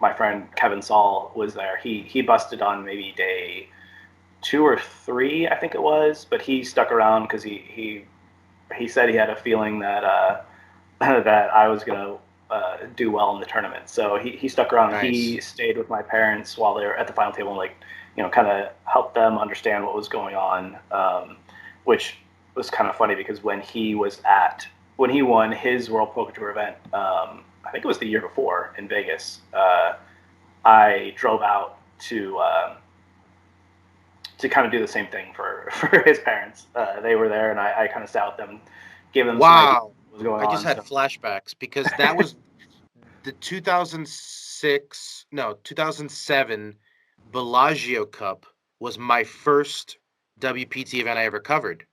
S3: my friend Kevin Saul was there. He busted on maybe day 2 or 3, I think it was, but he stuck around because he said he had a feeling that that I was gonna do well in the tournament. So he stuck around.
S1: Nice.
S3: He stayed with my parents while they were at the final table and kind of helped them understand what was going on, which was kind of funny because when he won his World Poker Tour event, I think it was the year before in Vegas. I drove out to kind of do the same thing for his parents. They were there, and I kind of sat with them, gave them some ideas
S1: Wow.
S3: what was going
S1: I just
S3: on.
S1: had
S3: So
S1: flashbacks because that was the 2006, no, 2007 Bellagio Cup was my first WPT event I ever covered,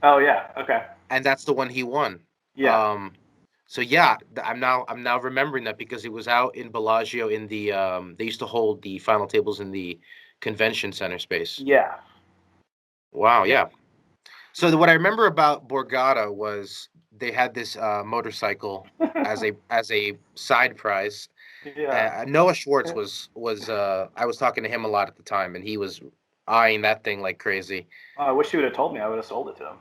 S3: oh yeah, okay,
S1: and that's the one he won.
S3: yeah,
S1: Um, so yeah, I'm now remembering that because it was out in Bellagio in the they used to hold the final tables in the convention center space.
S3: yeah,
S1: Wow,
S3: yeah,
S1: yeah. So what I remember about Borgata was they had this motorcycle as a side prize.
S3: yeah.
S1: Noah Schwartz was I was talking to him a lot at the time, and he was eyeing that thing like crazy.
S3: I wish you would have told me. I would have sold it to him.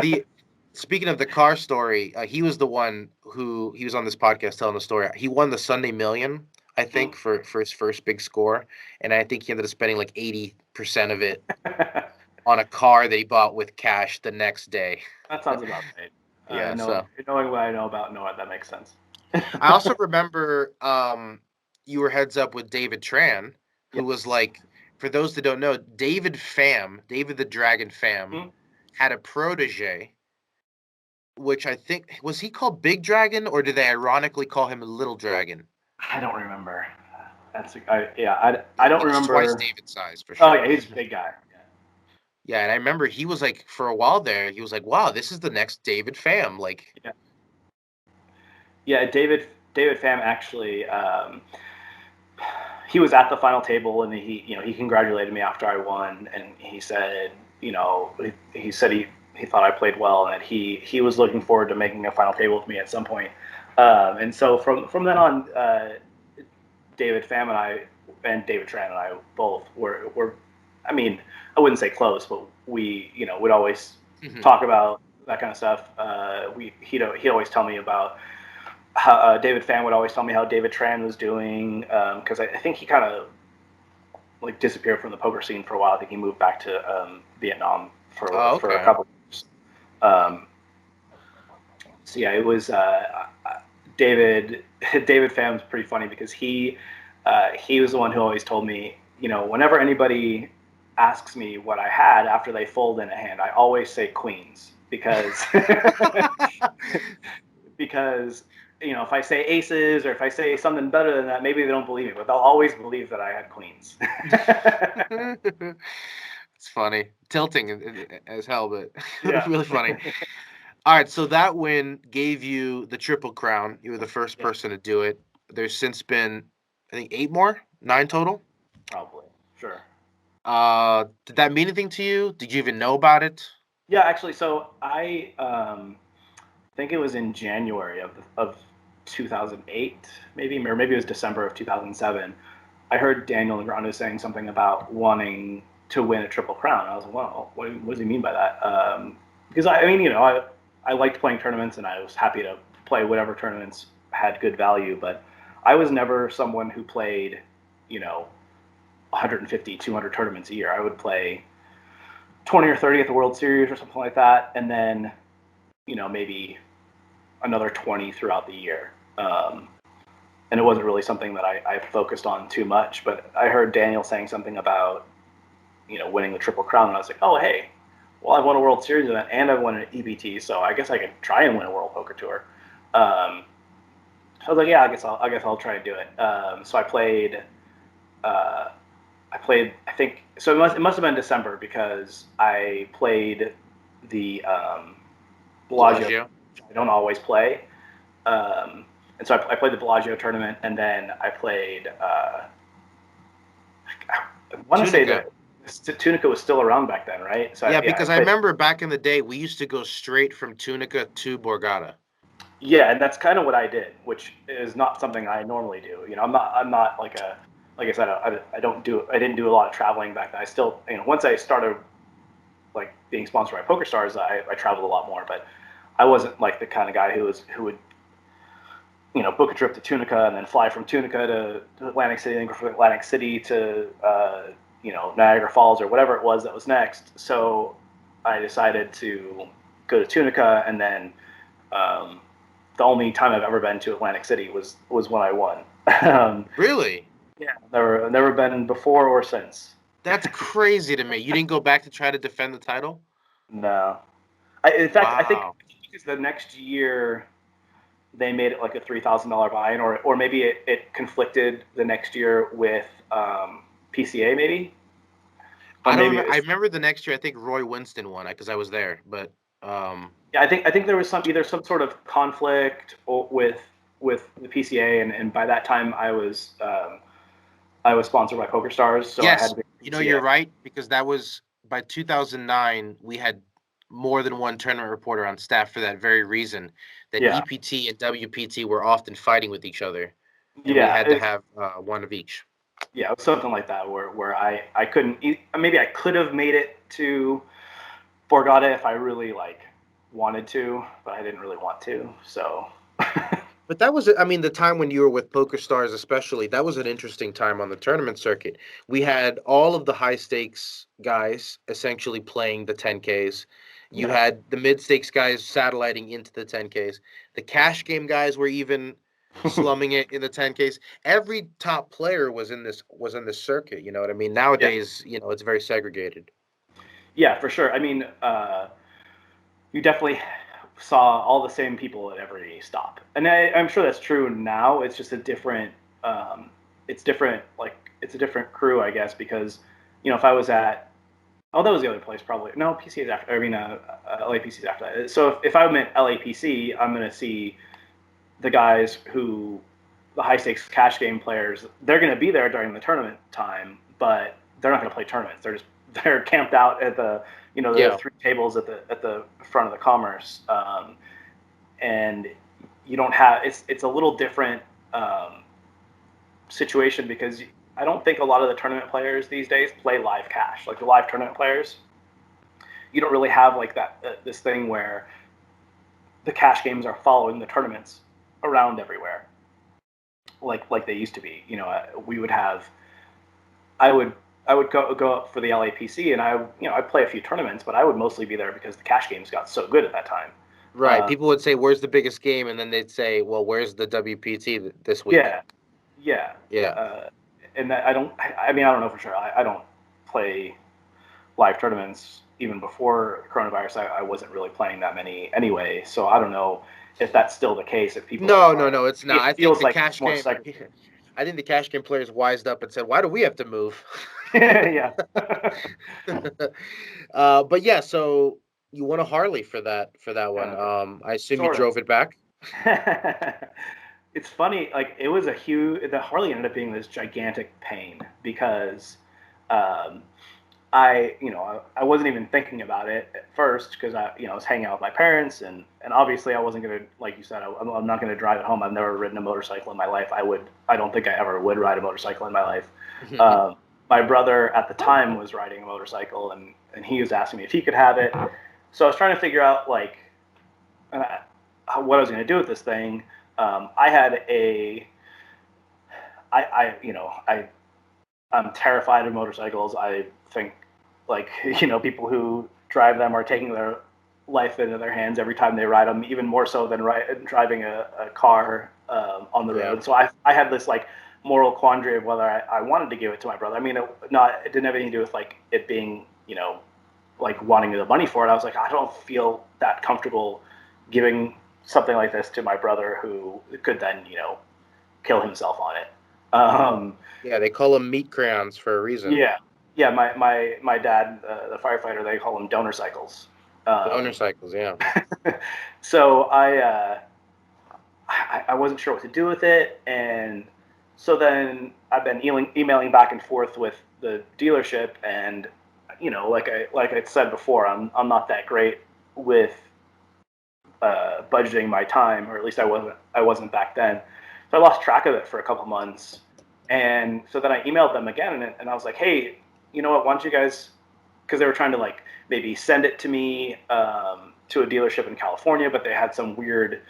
S1: the Speaking of the car story, he was the one who he was on this podcast telling the story. He won the Sunday Million, I think, for his first big score, and I think he ended up spending like 80% of it on a car that he bought with cash the next day.
S3: That sounds about right.
S1: Yeah, so
S3: Knowing what I know about Noah, that makes sense.
S1: I also remember you were heads up with David Tran, who was
S3: Yes.
S1: like, for those that don't know, David the Dragon Pham,
S3: Hmm?
S1: had a protege, which I think was he called Big Dragon, or did they ironically call him Little Dragon?
S3: I don't remember. I don't
S1: He was twice
S3: remember.
S1: David's size for
S3: Oh
S1: sure.
S3: yeah, he's a big guy.
S1: Yeah, and I remember he was like for a while there, he was like, "Wow, this is the next David Pham." Like,
S3: Yeah, yeah. David Pham actually. He was at the final table and he congratulated me after I won, and he said he said he thought I played well and that he was looking forward to making a final table with me at some point. And so from then on, David Pham and I and David Tran and I both were I mean, I wouldn't say close, but we would always
S1: mhm.
S3: talk about that kind of stuff. He'd always tell me about how David Pham would always tell me how David Tran was doing, because I think he kind of like disappeared from the poker scene for a while. I think he moved back to Vietnam
S1: Oh,
S3: for a
S1: okay.
S3: couple of years. Um, so yeah, it was David David Pham's pretty funny because he was the one who always told me, whenever anybody asks me what I had after they fold in a hand, I always say queens because because if I say aces or if I say something better than that, maybe they don't believe me, but they'll always believe that I had queens.
S1: It's funny, tilting as hell, but
S3: Yeah.
S1: really funny. All right, so that win gave you the Triple Crown. You were the first
S3: Yeah,
S1: person to do it. There's since been, I think, 8 more, 9 total.
S3: probably. Sure.
S1: Did that mean anything to you? Did you even know about it?
S3: Yeah, actually, so I think it was in January of 2008, maybe, or maybe it was December of 2007. I heard Daniel Negreanu saying something about wanting to win a Triple Crown. I was like, well, what does he mean by that? Because I mean, I liked playing tournaments and I was happy to play whatever tournaments had good value, but I was never someone who played, 150, 200 tournaments a year. I would play 20 or 30 at the World Series or something like that, and then, maybe another 20 throughout the year. And it wasn't really something that I focused on too much, but I heard Daniel saying something about, winning the Triple Crown, and I was like, oh, hey, well, I've won a World Series event and I've won an EPT, so I guess I could try and win a World Poker Tour. I was like, yeah, I guess I'll try and do it. So I played. I think so. It must have been December because I played the Bellagio. I don't always play, and so I played the Bellagio tournament, and then I played. I want to say that Tunica was still around back then, right? So
S1: yeah, because I remember back in the day we used to go straight from Tunica to Borgata.
S3: Yeah, and that's kind of what I did, which is not something I normally do. I'm not like I said, I didn't do a lot of traveling back then. I still, once I started like being sponsored by PokerStars, I traveled a lot more, but I wasn't like the kind of guy who would, book a trip to Tunica and then fly from Tunica to Atlantic City and go from Atlantic City to, Niagara Falls or whatever it was that was next. So I decided to go to Tunica, and then, the only time I've ever been to Atlantic City was when I won.
S1: Really?
S3: Yeah, never been before or since.
S1: That's crazy to me. You didn't go back to try to defend the title?
S3: No. In fact, I think
S1: Wow.
S3: because the next year they made it like a $3,000 buy-in, or maybe it conflicted the next year with PCA, maybe. Or
S1: I don't
S3: maybe
S1: remember. I remember the next year. I think Roy Winston won because I was there. But
S3: yeah, I think there was either some sort of conflict with the PCA, and by that time I was sponsored by PokerStars, so I had
S1: yes,
S3: to be PCA.
S1: you're right, because that was by 2009. We had more than one tournament reporter on staff for that very reason. That
S3: Yeah,
S1: EPT and WPT were often fighting with each other, and we
S3: yeah,
S1: had to have one of each.
S3: yeah, it was something like that where I couldn't maybe I could have made it to Borgata if I really like wanted to, but I didn't really want to. So
S1: But that was, I mean, the time when you were with PokerStars, especially, that was an interesting time on the tournament circuit. We had all of the high stakes guys essentially playing the 10Ks. You
S3: yeah,
S1: had the mid stakes guys satelliting into the 10Ks. The cash game guys were even slumming it in the 10Ks. Every top player was in this circuit. You know what I mean?
S3: yeah,
S1: Nowadays, it's very segregated.
S3: yeah, for sure. I mean, you definitely saw all the same people at every stop, and I'm sure that's true now. It's just a different, it's different. Like it's a different crew, I guess, because if I was at that was the other place probably. No, PC is after. I mean, LAPC is after that. So if I'm at LAPC, I'm going to see the guys the high stakes cash game players. They're going to be there during the tournament time, but they're not going to play tournaments. They're camped out at the the
S1: Yeah.
S3: three tables at the front of the Commerce, and you don't have it's a little different situation because I don't think a lot of the tournament players these days play live cash. Like the live tournament players, you don't really have like that this thing where the cash games are following the tournaments around everywhere, like they used to be. We would have, I would go up for the LAPC, and I'd play a few tournaments, but I would mostly be there because the cash games got so good at that time.
S1: Right. People would say, "Where's the biggest game?" And then they'd say, "Well, where's the WPT this week?"
S3: Yeah, yeah,
S1: Yeah.
S3: and that I mean, I don't know for sure. I don't play live tournaments even before coronavirus. I wasn't really playing that many anyway, so I don't know if that's still the case. If people
S1: No,
S3: are
S1: no,
S3: trying,
S1: no, it's not.
S3: it
S1: I think
S3: feels
S1: the
S3: like
S1: cash
S3: more
S1: game.
S3: segregated.
S1: I think the cash game players wised up and said, "Why do we have to move?"
S3: Yeah.
S1: But yeah, so you won a Harley for that one.
S3: uh,
S1: I assume you
S3: sort of.
S1: drove it back.
S3: It's funny. Like it was a huge. The Harley ended up being this gigantic pain because Um, I wasn't even thinking about it at first because I was hanging out with my parents, and obviously I wasn't gonna, like you said, I'm not gonna drive it home. I've never ridden a motorcycle in my life. I don't think I ever would ride a motorcycle in my life. Um, my brother at the time was riding a motorcycle, and he was asking me if he could have it. So I was trying to figure out like what I was gonna do with this thing. I had a, I'm terrified of motorcycles. I think, like, people who drive them are taking their life into their hands every time they ride them, even more so than driving a car on the road. So I had this like moral quandary of whether I wanted to give it to my brother. I mean, it didn't have anything to do with like it being, like wanting the money for it. I was like, I don't feel that comfortable giving something like this to my brother who could then, kill himself on it.
S1: Yeah, they call them meat crayons for a reason.
S3: Yeah, yeah. My dad, the firefighter, they call them donor cycles.
S1: Donor cycles, yeah.
S3: So I wasn't sure what to do with it, and so then I've been emailing back and forth with the dealership, and like I said before, I'm not that great with budgeting my time, or at least I wasn't back then. So I lost track of it for a couple months, and so then I emailed them again, and I was like, hey, you know what? Why don't you guys? Because they were trying to like maybe send it to me to a dealership in California, but they had some weird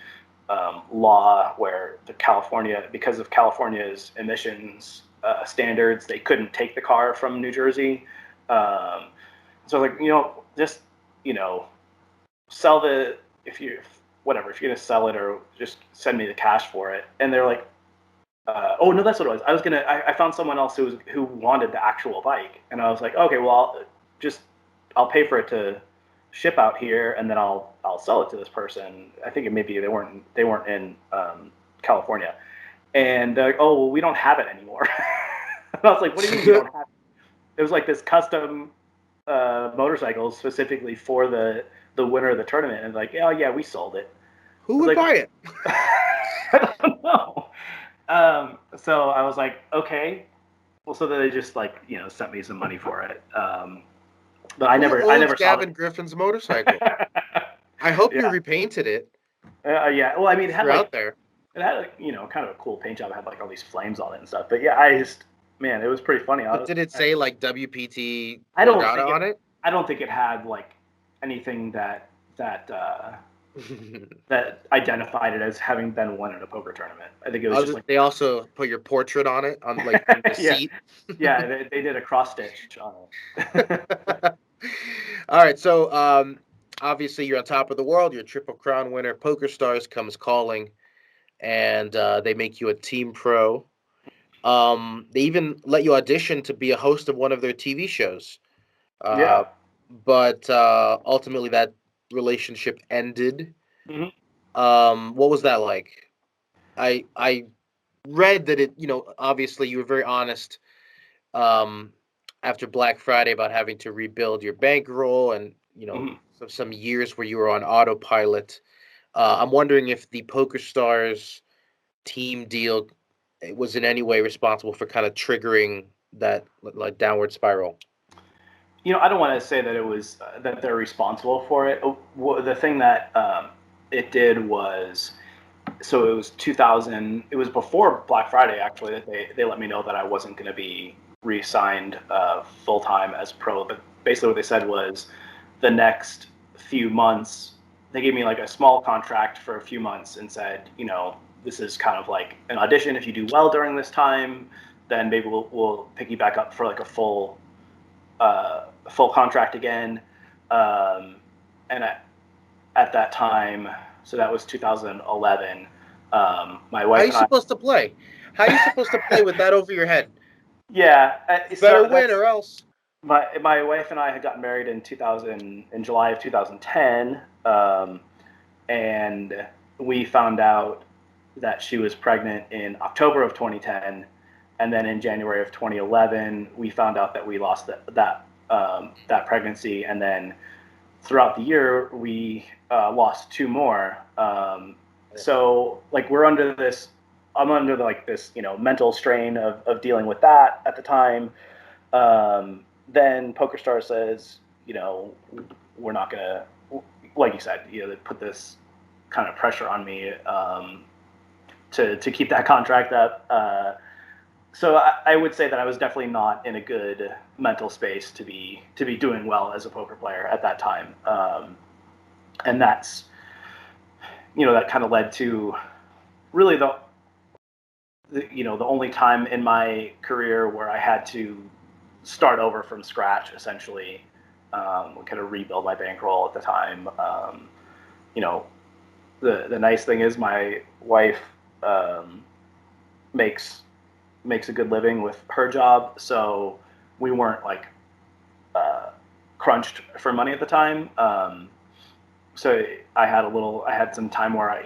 S3: law where because of California's emissions standards, they couldn't take the car from New Jersey. So like, just sell the if you whatever if you're gonna sell it, or just send me the cash for it. And they're like, oh no, that's what it was. I found someone else who wanted the actual bike, and I was like, okay, well, I'll pay for it to ship out here, and then I'll sell it to this person. I think maybe they weren't in California, and they're like, oh well, we don't have it anymore. And I was like, what do you mean you don't have it? It was like this custom motorcycle specifically for the winner of the tournament, and like, oh yeah, we sold it.
S1: Who would buy it?
S3: I don't know. So I was like, okay. Well, so then they just like sent me some money for it. But I never saw
S1: Gavin Griffin's motorcycle. I hope you repainted it.
S3: Yeah. Well, I mean,
S1: out there.
S3: It had like, kind of a cool paint job. It had like all these flames on it and stuff. But yeah, man, it was pretty funny.
S1: But did it say like WPT
S3: Borgata
S1: on it?
S3: I don't think it had like anything that that identified it as having been won in a poker tournament. I think it was just like
S1: they also put your portrait on it on like the seat.
S3: Yeah, they did a cross stitch on it.
S1: All right, so obviously you're on top of the world. You're a Triple Crown winner. Poker Stars comes calling, and they make you a team pro. They even let you audition to be a host of one of their TV shows. But ultimately that relationship ended.
S3: Mm-hmm.
S1: What was that like? I read that it, obviously you were very honest after Black Friday about having to rebuild your bankroll and, some years where you were on autopilot. I'm wondering if the Poker Stars team deal was in any way responsible for kind of triggering that like downward spiral.
S3: I don't want to say that it was that they're responsible for it. The thing that it did was, so it was 2000. It was before Black Friday actually that they let me know that I wasn't going to be re-signed full time as pro. But basically, what they said was the next few months they gave me like a small contract for a few months and said, this is kind of like an audition. If you do well during this time, then maybe we'll pick you back up for like a full contract again. And at that time, so that was 2011. My wife.
S1: How are you supposed to play? How are you supposed to play with that over your head?
S3: Yeah,
S1: better win or else.
S3: My wife and I had gotten married in July of 2010, and we found out that she was pregnant in October of 2010, and then in January of 2011 we found out that we lost that pregnancy, and then throughout the year we lost two more. So like I'm under like this mental strain of dealing with that at the time. Then PokerStar says, we're not gonna, like you said, they put this kind of pressure on me to keep that contract up. So I would say that I was definitely not in a good mental space to be doing well as a poker player at that time, and that's that kind of led to really the only time in my career where I had to start over from scratch, essentially, kind of rebuild my bankroll at the time. The nice thing is my wife makes a good living with her job, so we weren't like crunched for money at the time. So I had some time where I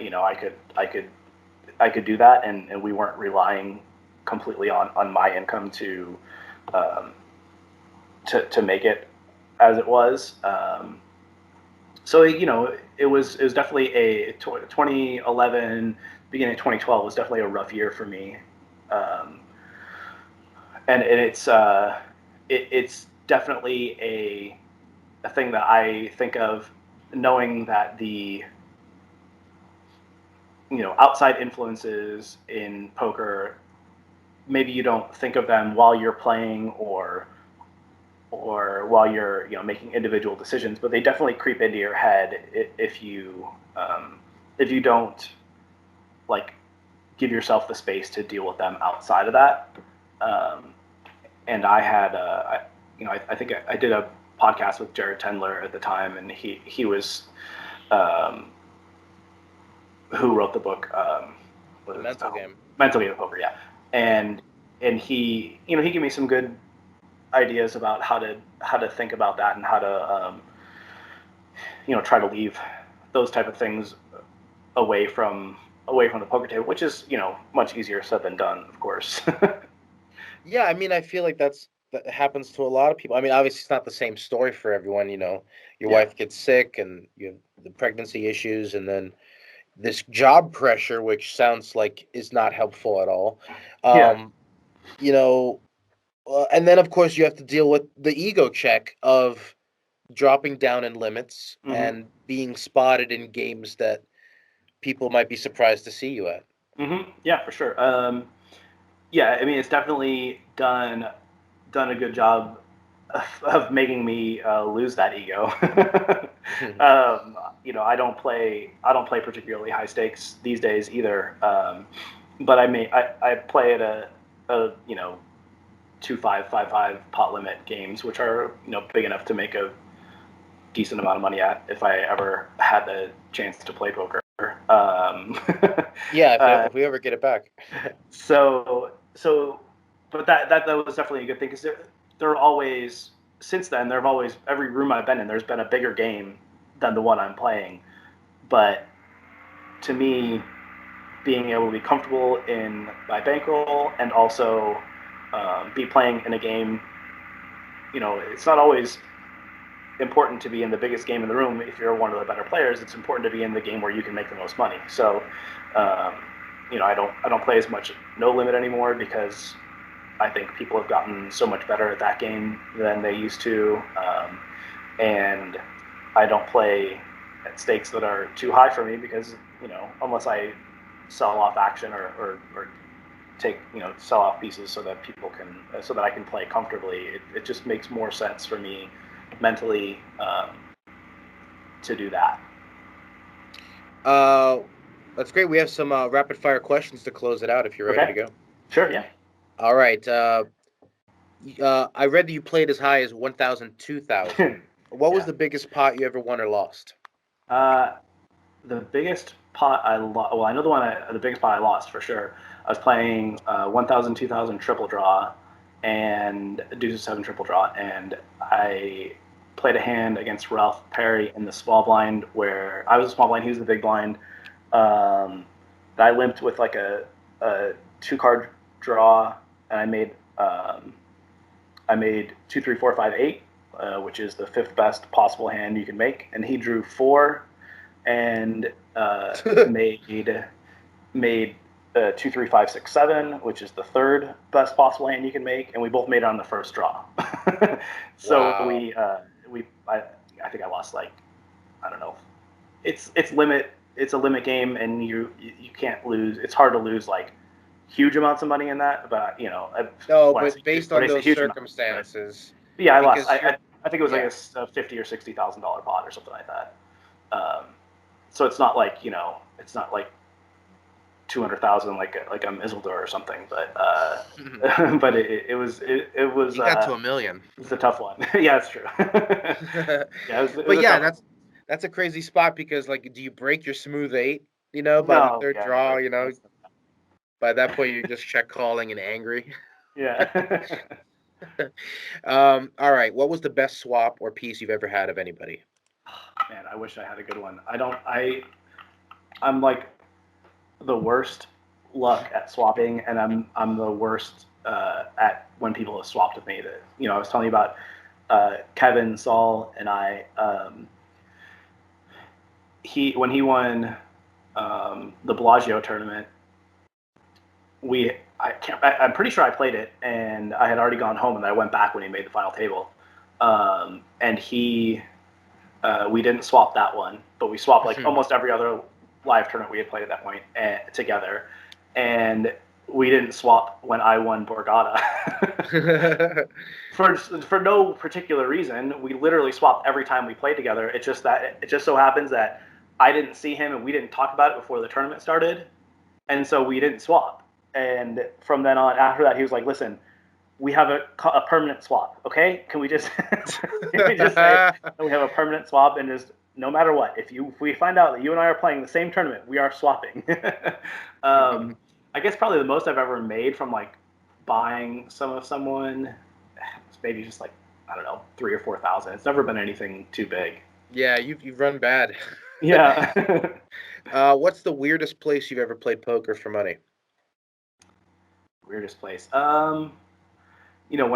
S3: could do that, and we weren't relying completely on my income to make it as it was. So it was definitely 2011, beginning of 2012 was definitely a rough year for me, and it's definitely a thing that I think of, knowing that the outside influences in poker, maybe you don't think of them while you're playing or while you're making individual decisions, but they definitely creep into your head if you don't like give yourself the space to deal with them outside of that. And I had I think I did a podcast with Jared Tendler at the time, and he was who wrote the book,
S1: Mental Game.
S3: Mental Game of Poker, yeah. And he he gave me some good ideas about how to think about that, and how to try to leave those type of things away from the poker table, which is much easier said than done, of course.
S1: Yeah, I mean, I feel like that happens to a lot of people. I mean, obviously, it's not the same story for everyone. Your wife gets sick, and you have the pregnancy issues, and then this job pressure, which sounds like is not helpful at all.
S3: Yeah.
S1: You know, and then of course you have to deal with the ego check of dropping down in limits
S3: Mm-hmm.
S1: and being spotted in games that people might be surprised to see you at.
S3: Mm-hmm. Yeah, for sure. Yeah, I mean, it's definitely done a good job of making me lose that ego. I don't play particularly high stakes these days either. But I play at a 2-5, 5-5 pot limit games, which are big enough to make a decent amount of money at if I ever had the chance to play poker.
S1: Yeah, if we ever get it back.
S3: So, but that was definitely a good thing, because there are always, since then, there have always, every room I've been in, there's been a bigger game than the one I'm playing. But to me, being able to be comfortable in my bankroll, and also be playing in a game, it's not always important to be in the biggest game in the room. If you're one of the better players, it's important to be in the game where you can make the most money. So, I don't play as much no limit anymore, because I think people have gotten so much better at that game than they used to, and I don't play at stakes that are too high for me, because unless I sell off action or take sell off pieces so that I can play comfortably, it just makes more sense for me mentally to do that.
S1: That's great. We have some rapid fire questions to close it out if you're ready to go.
S3: Sure, yeah.
S1: All right. I read that you played as high as 1,000, 2,000. What was the biggest pot you ever won or lost?
S3: The biggest pot I lost, well, I know the biggest pot I lost for sure. I was playing 1,000, 2,000 triple draw, and deuce of 7 triple draw, and I played a hand against Ralph Perry in the small blind, where I was a small blind, he was the big blind. I limped with like a 2-card draw, and I made 2, 3, 4, 5, 8, which is the 5th best possible hand you can make, and he drew 4, and made 2, 3, 5, 6, 7, which is the third best possible hand you can make, and we both made it on the first draw. So
S1: Wow.
S3: I think I lost like, I don't know. It's a limit game, and you can't lose. It's hard to lose like huge amounts of money in that, but
S1: No,
S3: when I
S1: but
S3: say,
S1: based
S3: when
S1: on
S3: I say
S1: those
S3: huge amounts, but
S1: circumstances,
S3: yeah, I lost.
S1: because you're,
S3: I think it was like
S1: yeah.
S3: a $50,000 or $60,000 pot or something like that. Um, so it's not like it's not like 200,000 like a Mizildor or something, but but it was
S1: You got to 1 million.
S3: it's a tough one. Yeah, it's true. Yeah, it
S1: But
S3: was a
S1: yeah,
S3: tough one.
S1: that's a crazy spot because like, do you break your smooth eight? By the
S3: No,
S1: third
S3: yeah,
S1: draw,
S3: that's
S1: by that point you're just check calling and angry.
S3: yeah.
S1: All right. What was the best swap or piece you've ever had of anybody?
S3: Man, I wish I had a good one. I don't. I'm like the worst luck at swapping, and I'm the worst at when people have swapped with me. That I was telling you about Kevin, Saul, and I. When he won the Bellagio tournament, I'm pretty sure I played it, and I had already gone home, and I went back when he made the final table, and we didn't swap that one, but we swapped like almost every other live tournament we had played at that point together, and we didn't swap when I won Borgata. For no particular reason. We literally swapped every time we played together. It's just that it just so happens that I didn't see him and we didn't talk about it before the tournament started, and so we didn't swap. And from then on, after that, he was like, "Listen, we have a permanent swap. Okay, can we just can we just say that we have a permanent swap, and just no matter what, if we find out that you and I are playing the same tournament, we are swapping." I guess probably the most I've ever made from like buying some of someone is maybe just like, I don't know, 3 or 4 thousand. It's never been anything too big.
S1: Yeah, you've run bad.
S3: Yeah.
S1: What's the weirdest place you've ever played poker for money?
S3: Weirdest place. When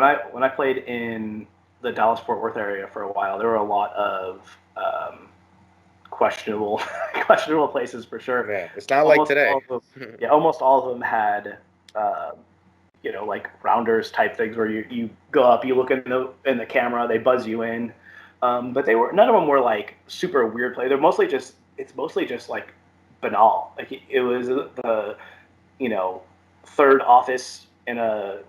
S3: I played in the Dallas Fort Worth area for a while, there were a lot of questionable questionable places for sure.
S1: Yeah, it's not like
S3: Almost
S1: today.
S3: all of them, yeah, almost all of them had like rounders type things where you go up, you look in the camera, they buzz you in. But none of them were like super weird play. It's mostly just like banal. Like it was the third office in a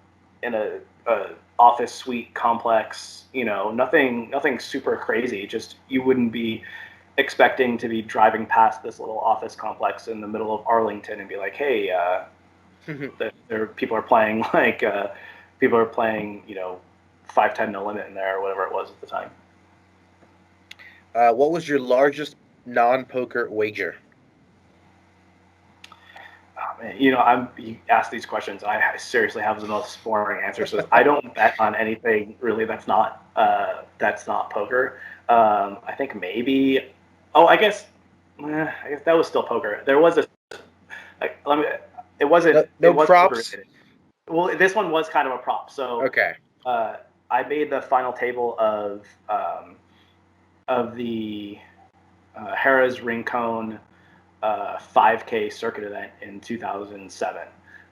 S3: office suite complex. Nothing super crazy. Just you wouldn't be expecting to be driving past this little office complex in the middle of Arlington and be like, hey, people are playing like people are playing 5-10 no limit in there or whatever it was at the time.
S1: What was your largest non-poker wager?
S3: Oh, man, you ask these questions. I seriously have the most boring answers. So I don't bet on anything really that's not poker. I think maybe. Oh, I guess that was still poker. There was a like, let me.
S1: No,
S3: It
S1: no
S3: wasn't poker
S1: props.
S3: related. Well, this one was kind of a prop. So
S1: Okay.
S3: uh, I made the final table of the Harrah's Rincon 5K circuit event in 2007.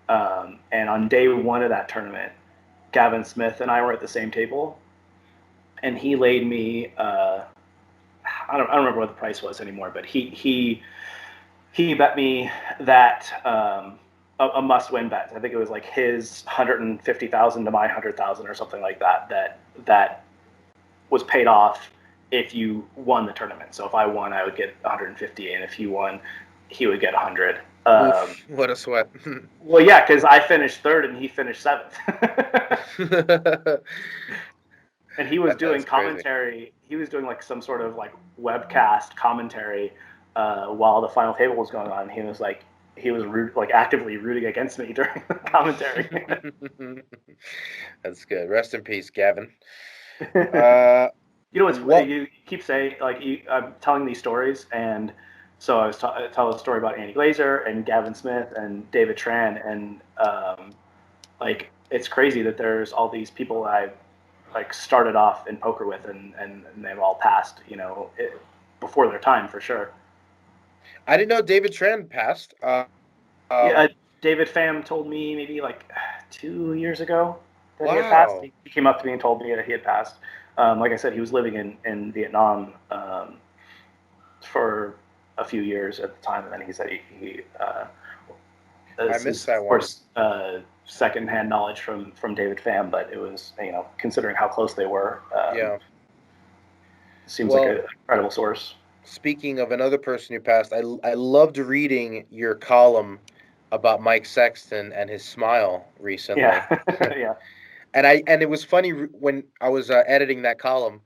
S3: And on day one of that tournament, Gavin Smith and I were at the same table, and he laid me. I don't remember what the price was anymore, but he bet me that a must-win bet. I think it was like his 150,000 to my 100,000 or something like that. That was paid off if you won the tournament. So if I won, I would get 150, and if he won, he would get 100.
S1: Oof, what a sweat.
S3: Well, yeah, because I finished third and he finished seventh. And he was doing
S1: That's crazy.
S3: commentary. He was doing like some sort of like webcast commentary while the final table was going on. He was actively rooting against me during the commentary.
S1: That's good. Rest in peace, Gavin. Uh,
S3: It's
S1: what?
S3: you keep saying I'm telling these stories, and so I was tell a story about Andy Glazer and Gavin Smith and David Tran, and it's crazy that there's all these people I started off in poker with, and they've all passed, before their time for sure.
S1: I didn't know David Tran passed.
S3: Yeah,
S1: Um,
S3: David Pham told me maybe like 2 years ago that he had passed.
S1: Wow.
S3: He came up to me and told me that he had passed. Like I said, he was living in Vietnam for a few years at the time, and then he said he
S1: I
S3: this
S1: missed
S3: is
S1: that
S3: of
S1: one.
S3: course secondhand knowledge from David Pham, but it was, considering how close they were,
S1: Yeah.
S3: seems like
S1: Well,
S3: a credible source.
S1: speaking of another person who passed, I loved reading your column about Mike Sexton and his smile recently.
S3: Yeah, yeah,
S1: And it was funny when I was editing that column.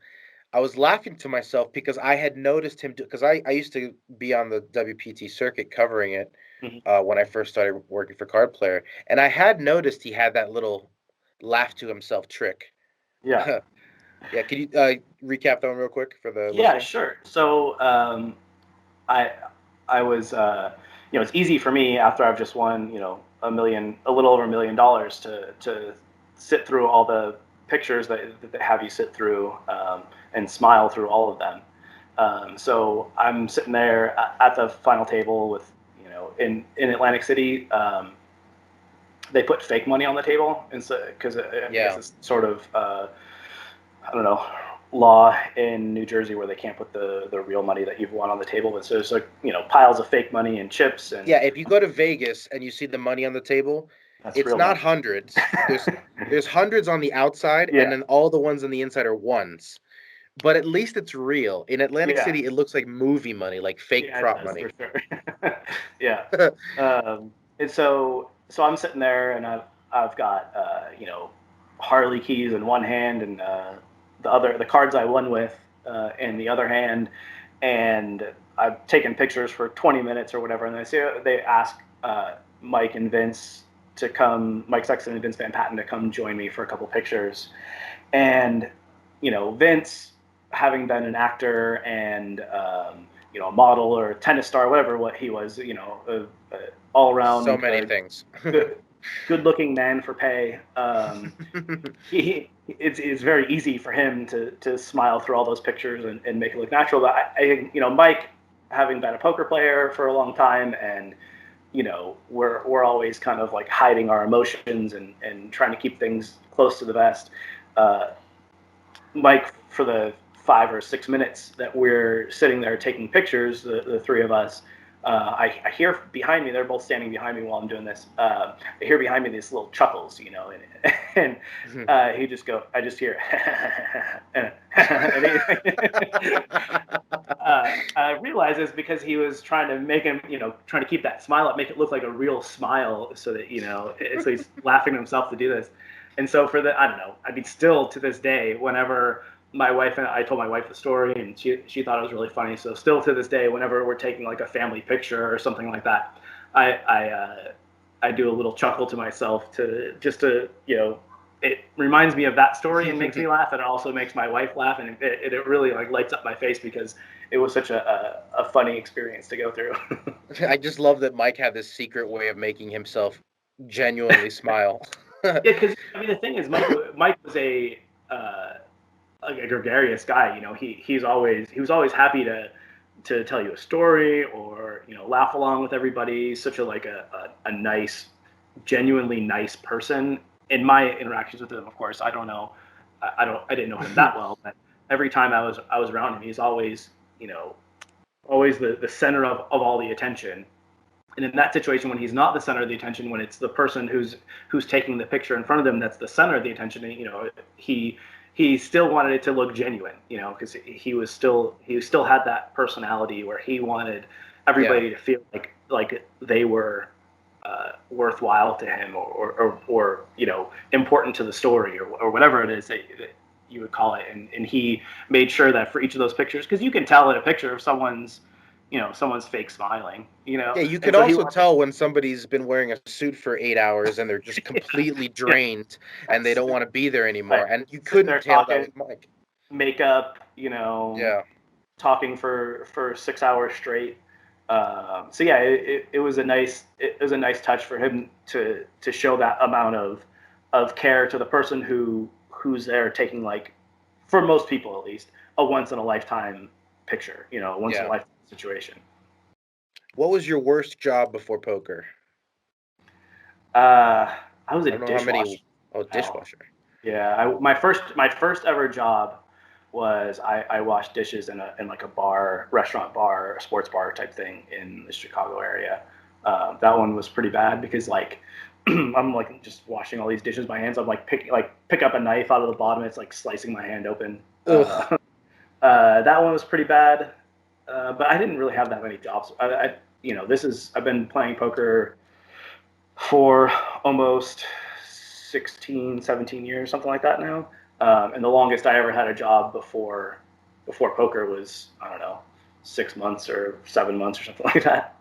S1: I was laughing to myself because I had noticed him because I used to be on the WPT circuit covering it
S3: mhm,
S1: when I first started working for Card Player, and I had noticed he had that little laugh to himself trick.
S3: yeah.
S1: Yeah, can you recap that one real quick for the
S3: Yeah,
S1: listeners?
S3: sure. So I I was it's easy for me after I've just won a little over $1 million to sit through all the pictures that they have you sit through, and smile through all of them. So I'm sitting there at the final table with in Atlantic City. They put fake money on the table, and so because I guess
S1: Yeah.
S3: it's sort of I don't know, law in New Jersey where they can't put the real money that you've won on the table. But so there's like piles of fake money and chips, and
S1: Yeah, if you go to Vegas and you see the money on the table,
S3: that's
S1: it's
S3: real
S1: not
S3: money.
S1: hundreds. There's hundreds on the outside, and
S3: Yeah,
S1: then all the ones on the inside are ones. But at least it's real. In Atlantic
S3: yeah,
S1: City, it looks like movie money, like fake
S3: yeah. It
S1: prop
S3: does
S1: money.
S3: for sure. Yeah, and so I'm sitting there, and I've got Harley keys in one hand, and the cards I won with in the other hand, and I've taken pictures for 20 minutes or whatever, and they ask Mike and Vince to come, Mike Sexton and Vince Van Patten to come join me for a couple pictures, and Vince, having been an actor and a model or a tennis star, whatever what he was, all
S1: So
S3: around
S1: many things.
S3: good looking man for pay. It's very easy for him to smile through all those pictures and make it look natural. But I think Mike, having been a poker player for a long time, and we're always kind of like hiding our emotions and trying to keep things close to the vest. Uh, Mike, for the 5 or 6 minutes that we're sitting there taking pictures, the three of us, I hear behind me, they're both standing behind me while I'm doing this. I hear behind me these little chuckles, and he just I just hear, and I realize it's because he was trying to make him, trying to keep that smile up, make it look like a real smile, so that so he's laughing at himself to do this. And so I don't know. I mean, still to this day, whenever my wife and I told my wife the story, and she thought it was really funny. So still to this day, whenever we're taking like a family picture or something like that, I do a little chuckle to myself to it reminds me of that story and makes me laugh, and it also makes my wife laugh, and it really like lights up my face because it was such a funny experience to go through.
S1: I just love that Mike had this secret way of making himself genuinely smile.
S3: Yeah, because I mean the thing is, Mike was uh, a gregarious guy. He was always happy to tell you a story or laugh along with everybody. Such a nice, genuinely nice person. In my interactions with him, of course, I don't know, I didn't know him that well, but every time I was around him, he's always always the center of all the attention. And in that situation, when he's not the center of the attention, when it's the person who's taking the picture in front of them that's the center of the attention, he still wanted it to look genuine, because he still had that personality where he wanted
S1: Yeah.
S3: everybody to feel like they were worthwhile to him, or important to the story, or whatever it is that you would call it. And he made sure that for each of those pictures, because you can tell in a picture if someone's fake smiling,
S1: Yeah, you
S3: and
S1: can
S3: so he
S1: also
S3: wanted,
S1: tell when somebody's been wearing a suit for 8 hours and they're just completely
S3: yeah,
S1: drained and they don't want to be there anymore.
S3: right,
S1: And you
S3: sitting
S1: couldn't
S3: there
S1: tell that
S3: talking,
S1: with Mike.
S3: makeup,
S1: Yeah.
S3: talking for 6 hours straight. So yeah, it was a nice touch for him to show that amount of care to the person who's there taking, like, for most people at least, a once in a lifetime picture, a once in a
S1: Yeah.
S3: lifetime situation.
S1: What was your worst job before poker?
S3: I was
S1: I
S3: a
S1: don't know how
S3: dishwasher.
S1: many. Oh,
S3: Oh,
S1: dishwasher.
S3: yeah. My first ever job was I washed dishes in like a bar, restaurant bar, a sports bar type thing in the Chicago area. That one was pretty bad because like I'm like just washing all these dishes by hands. I'm like pick up a knife out of the bottom. It's like slicing my hand open.
S1: Ugh.
S3: That one was pretty bad. But I didn't really have that many jobs. I've been playing poker for almost 16, 17 years, something like that now. And the longest I ever had a job before poker was, I don't know, 6 months or 7 months or something like that.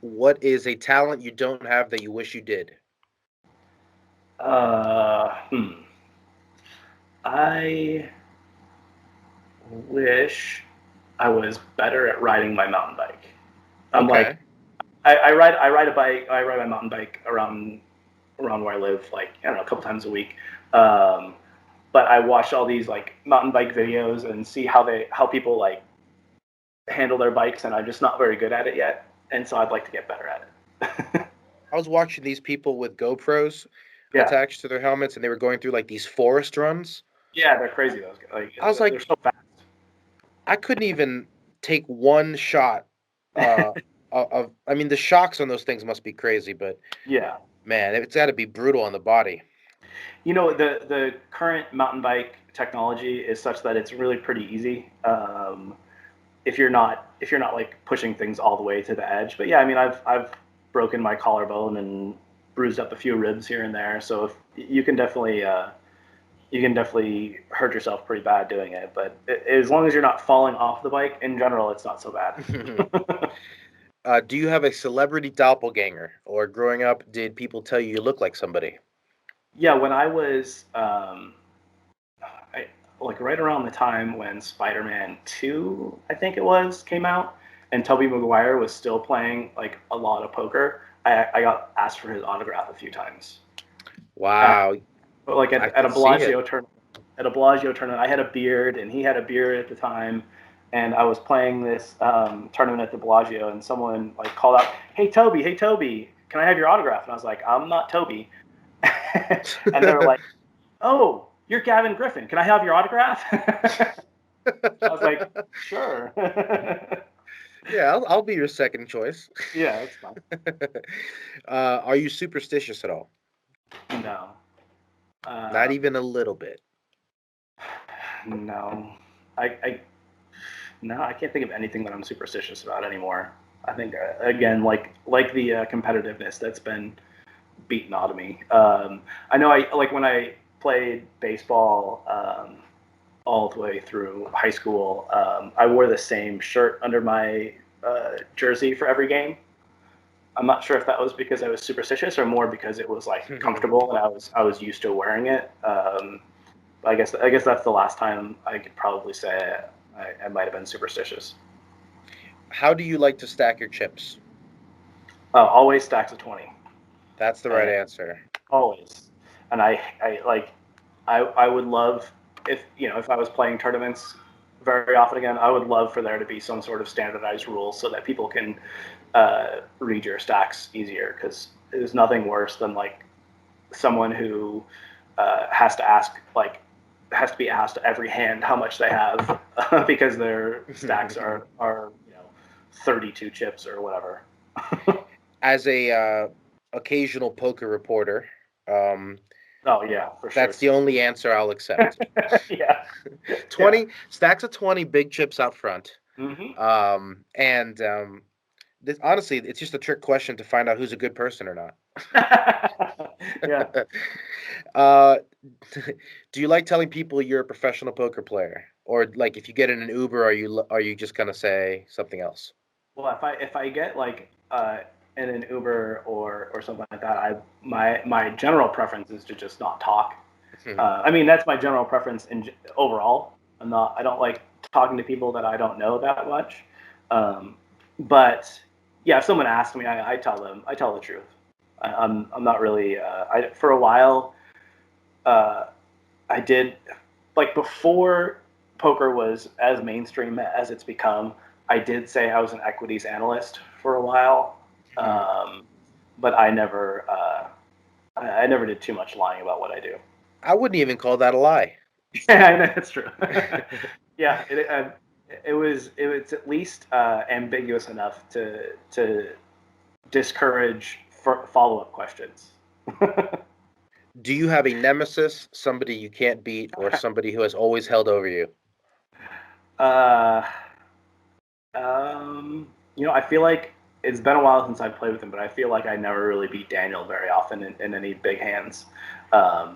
S1: What is a talent you don't have that you wish you did?
S3: Uh, hmm. I wish I was better at riding my mountain bike. I'm like,
S1: Okay.
S3: I ride my mountain bike around where I live, like I don't know, a couple times a week. Um, but I watch all these like mountain bike videos and see how people like handle their bikes, and I'm just not very good at it yet. And so I'd like to get better at it.
S1: I was watching these people with GoPros
S3: Yeah,
S1: attached to their helmets, and they were going through like these forest runs.
S3: yeah, they're crazy those guys. Like
S1: I was
S3: they're
S1: like,
S3: so fast.
S1: I couldn't even take one shot. Uh, I mean, the shocks on those things must be crazy, but
S3: Yeah,
S1: man, it's got to be brutal on the body.
S3: the current mountain bike technology is such that it's really pretty easy. If you're not like pushing things all the way to the edge. But yeah, I mean, I've broken my collarbone and bruised up a few ribs here and there. So if you can definitely hurt yourself pretty bad doing it. But as long as you're not falling off the bike, in general, it's not so bad.
S1: Do you have a celebrity doppelganger, or growing up, did people tell you you look like somebody?
S3: Yeah, when I was I, like right around the time when Spider-Man 2, I think it was, came out, and Tobey Maguire was still playing like a lot of poker. I got asked for his autograph a few times. At,
S1: Wow,
S3: but like
S1: I
S3: at a
S1: could see it.
S3: Bellagio tournament, I had a beard and he had a beard at the time, and I was playing this tournament at the Bellagio, and someone like called out, hey Toby, can I have your autograph?" And I was like, "I'm not Toby," and they were like, "Oh, you're Gavin Griffin. Can I have your autograph?" I was like, "Sure."
S1: Yeah, I'll be your second choice.
S3: Yeah, that's fine.
S1: Are you superstitious at all?
S3: No,
S1: Not
S3: uh,
S1: even a little bit.
S3: no, I no, I can't think of anything that I'm superstitious about anymore. I think again, like the competitiveness that's been beaten out of me. I know I like when I played baseball all the way through high school. I wore the same shirt under my jersey for every game. I'm not sure if that was because I was superstitious or more because it was like comfortable and I was used to wearing it. I guess that's the last time I could probably say I might have been superstitious.
S1: How do you like to stack your chips?
S3: Always stacks of 20,
S1: That's the right
S3: and
S1: answer.
S3: always. And I like I would love if I was playing tournaments very often again. I would love for there to be some sort of standardized rules so that people can read your stacks easier because there's nothing worse than like someone who has to be asked every hand how much they have because their stacks are 32 chips or whatever.
S1: As a occasional poker reporter, um,
S3: Oh yeah, for sure.
S1: that's the only answer I'll accept.
S3: Yeah, yeah.
S1: 20 stacks of 20 big chips out front.
S3: Hmm.
S1: And this, honestly, it's just a trick question to find out who's a good person or not.
S3: Yeah.
S1: uh, do you like telling people you're a professional poker player, or like if you get in an Uber, are you just gonna say something else?
S3: Well, if I get like in an Uber or something like that, my general preference is to just not talk. I mean, that's my general preference overall. I don't like talking to people that I don't know that much. Um, but yeah, if someone asks me, I tell the truth. I'm not really. For a while, uh, I did like before poker was as mainstream as it's become. I did say I was an equities analyst for a while, but I never. I never did too much lying about what I do.
S1: I wouldn't even call that a lie.
S3: Yeah, that's true. Yeah, it was at least ambiguous enough to discourage follow-up questions.
S1: Do you have a nemesis, somebody you can't beat, or somebody who has always held over you?
S3: Uh, I feel like it's been a while since I've played with him, but I feel like I never really beat Daniel very often in any big hands. I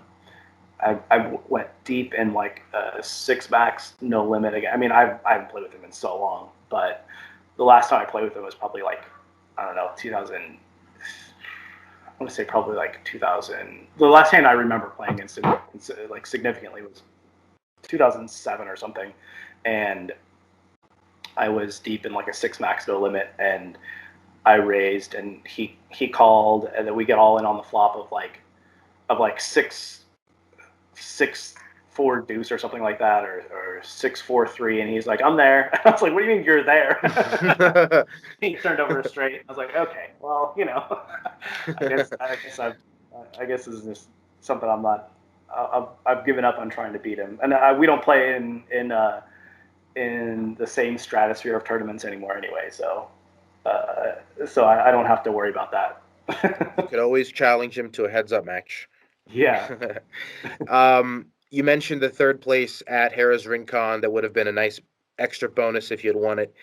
S3: went deep in like 6-backs, no limit again. I mean, I haven't played with him in so long, but the last time I played with him was probably like, I don't know, 2000. I want to say probably like 2000. The last hand I remember playing like significantly was 2007 or something, and I was deep in like a 6-max no limit, and I raised, and he called, and then we get all in on the flop of like 6-4 deuce or something like that, or 6-4-3, and he's like, I'm there. I was like, what do you mean you're there? He turned over a straight. I was like, okay, well, I guess this is just something I'm not. I've given up on trying to beat him, and we don't play in the same stratosphere of tournaments anymore anyway. So I don't have to worry about that.
S1: You could always challenge him to a heads-up match.
S3: Yeah.
S1: You mentioned the third place at Harrah's Rincon. That would have been a nice extra bonus if you had won it.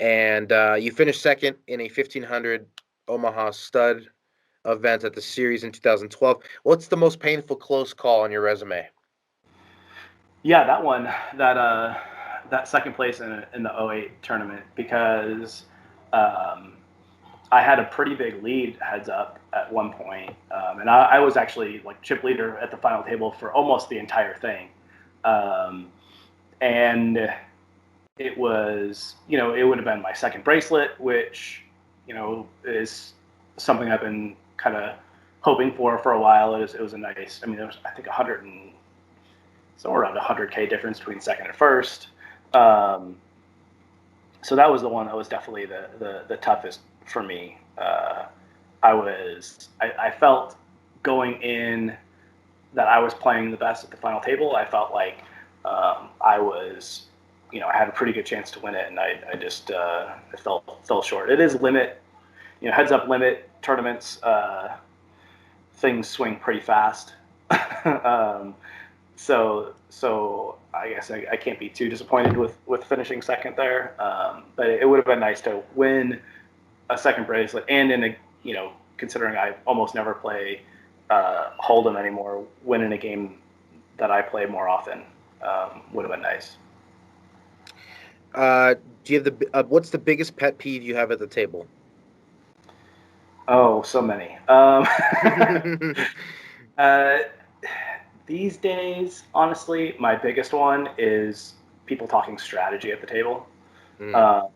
S1: And you finished second in a 1,500 Omaha stud event at the series in 2012. What's the most painful close call on your resume?
S3: Yeah, that one, that second place in the '08 tournament, because I had a pretty big lead heads up at one point, and I was actually like chip leader at the final table for almost the entire thing, and it was, it would have been my second bracelet, which is something I've been kind of hoping for a while. It was a nice. I mean, there was, I think, 100 and somewhere around 100K difference between second and first. So that was the one that was definitely the toughest for me. I felt going in that I was playing the best at the final table. I felt like I was, I had a pretty good chance to win it, and I just fell short. It is limit, heads up limit tournaments. Things swing pretty fast. So I guess I can't be too disappointed with finishing second there. But it would have been nice to win a second bracelet, and considering I almost never play Hold'em anymore, winning a game that I play more often would have been nice.
S1: Do you have what's the biggest pet peeve you have at the table?
S3: Oh, so many. These days, honestly, my biggest one is people talking strategy at the table.
S1: Mm.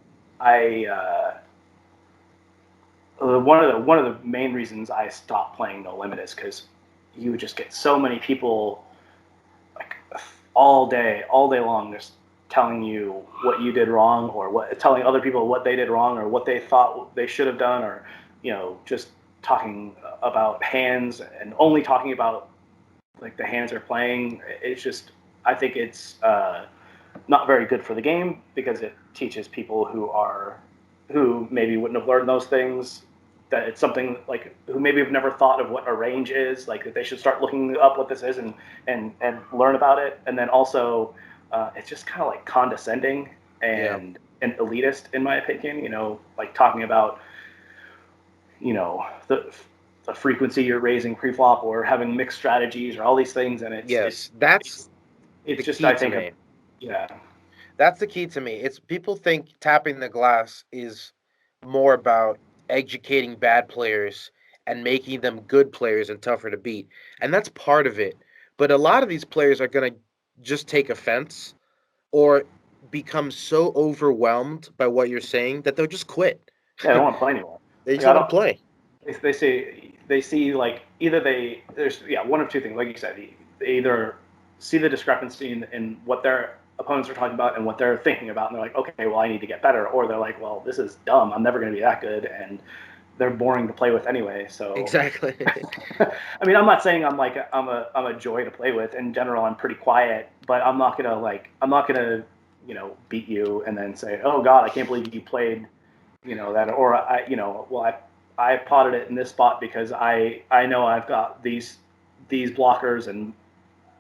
S3: One of the main reasons I stopped playing No Limit is because you would just get so many people like all day long, just telling you what you did wrong, or telling other people what they did wrong, or what they thought they should have done, or just talking about hands and only talking about like the hands are playing. It's just, I think it's not very good for the game, because it teaches people who maybe wouldn't have learned those things, that it's something like, who maybe have never thought of what a range is, like that they should start looking up what this is and learn about it. And then also it's just kind of like condescending and elitist, in my opinion, like talking about the frequency you're raising pre-flop, or having mixed strategies, or all these things. And it's just, I think, yeah.
S1: That's the key to me. It's people think tapping the glass is more about educating bad players and making them good players and tougher to beat. And that's part of it. But a lot of these players are going to just take offense or become so overwhelmed by what you're saying that they'll just quit.
S3: Yeah, I don't want to play anymore.
S1: They just don't want to play.
S3: They see like, either there's one of two things, like you said, they either see the discrepancy in what their opponents are talking about and what they're thinking about, and they're like, okay, well, I need to get better, or they're like, well, this is dumb, I'm never going to be that good, and they're boring to play with anyway. So
S1: Exactly.
S3: I mean, I'm not saying I'm a joy to play with. In general, I'm pretty quiet, but I'm not gonna beat you and then say, oh God, I can't believe you played that, or I potted it in this spot because I know I've got these blockers, and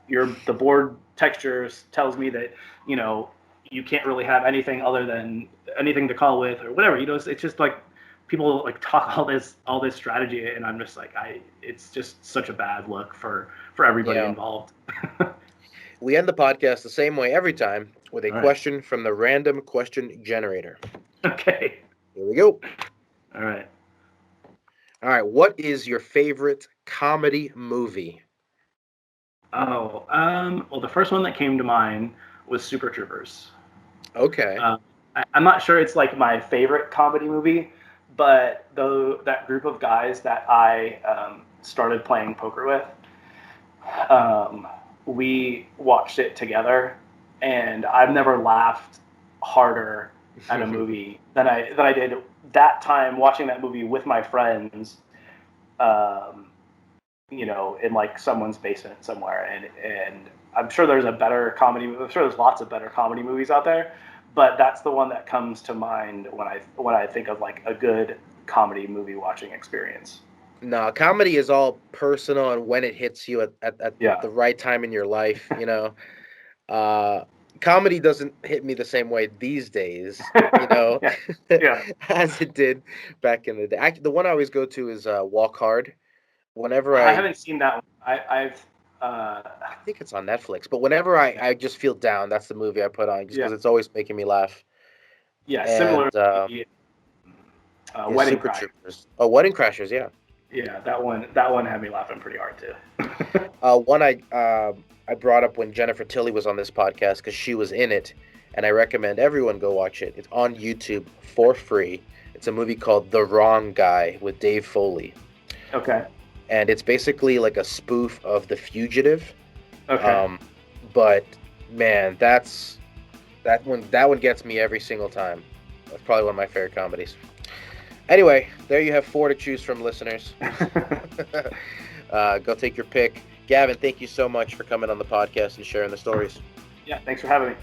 S3: the board textures tells me that you can't really have anything other than anything to call with or whatever. It's just like people like talk all this strategy, and I'm just like, it's just such a bad look for everybody involved.
S1: We end the podcast the same way every time, with a
S3: All right.
S1: question from the random question generator.
S3: Okay.
S1: Here we go.
S3: All right.
S1: All right. What is your favorite comedy movie?
S3: Oh, well, the first one that came to mind was Super Troopers.
S1: Okay.
S3: I'm not sure it's like my favorite comedy movie, but that group of guys that I started playing poker with, we watched it together, and I've never laughed harder at a movie than I did that time watching that movie with my friends. In like someone's basement somewhere, and I'm sure there's a better comedy. I'm sure there's lots of better comedy movies out there, but that's the one that comes to mind when I think of like a good comedy movie watching experience.
S1: No, comedy is all personal and when it hits you at the right time in your life. Comedy doesn't hit me the same way these days, as it did back in the day. Actually, the one I always go to is Walk Hard. Whenever
S3: I haven't seen that one. I
S1: think it's on Netflix, but whenever I just feel down, that's the movie I put on, just because it's always making me laugh.
S3: Yeah,
S1: and,
S3: similar. Wedding
S1: Super
S3: Crashers.
S1: Troopers. Oh, Wedding Crashers, yeah.
S3: Yeah, that one had me laughing pretty hard too.
S1: One I brought up when Jennifer Tilly was on this podcast because she was in it, and I recommend everyone go watch it. It's on YouTube for free. It's a movie called The Wrong Guy with Dave Foley.
S3: Okay.
S1: And it's basically like a spoof of The Fugitive.
S3: Okay.
S1: But man, that one gets me every single time. That's probably one of my favorite comedies. Anyway, there you have 4 to choose from, listeners. Go take your pick. Gavin, thank you so much for coming on the podcast and sharing the stories.
S3: Yeah, thanks for having me.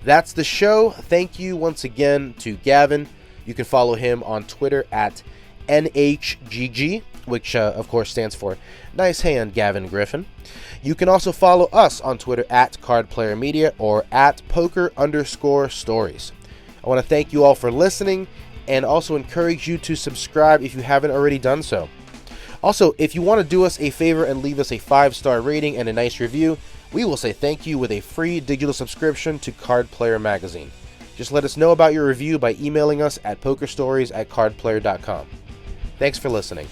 S1: That's the show. Thank you once again to Gavin. You can follow him on Twitter at NHGG, which of course stands for Nice Hand, Gavin Griffin. You can also follow us on Twitter at CardPlayerMedia or at Poker_Stories. I want to thank you all for listening and also encourage you to subscribe if you haven't already done so. Also, if you want to do us a favor and leave us a 5-star rating and a nice review, we will say thank you with a free digital subscription to Card Player Magazine. Just let us know about your review by emailing us at pokerstories@cardplayer.com. Thanks for listening.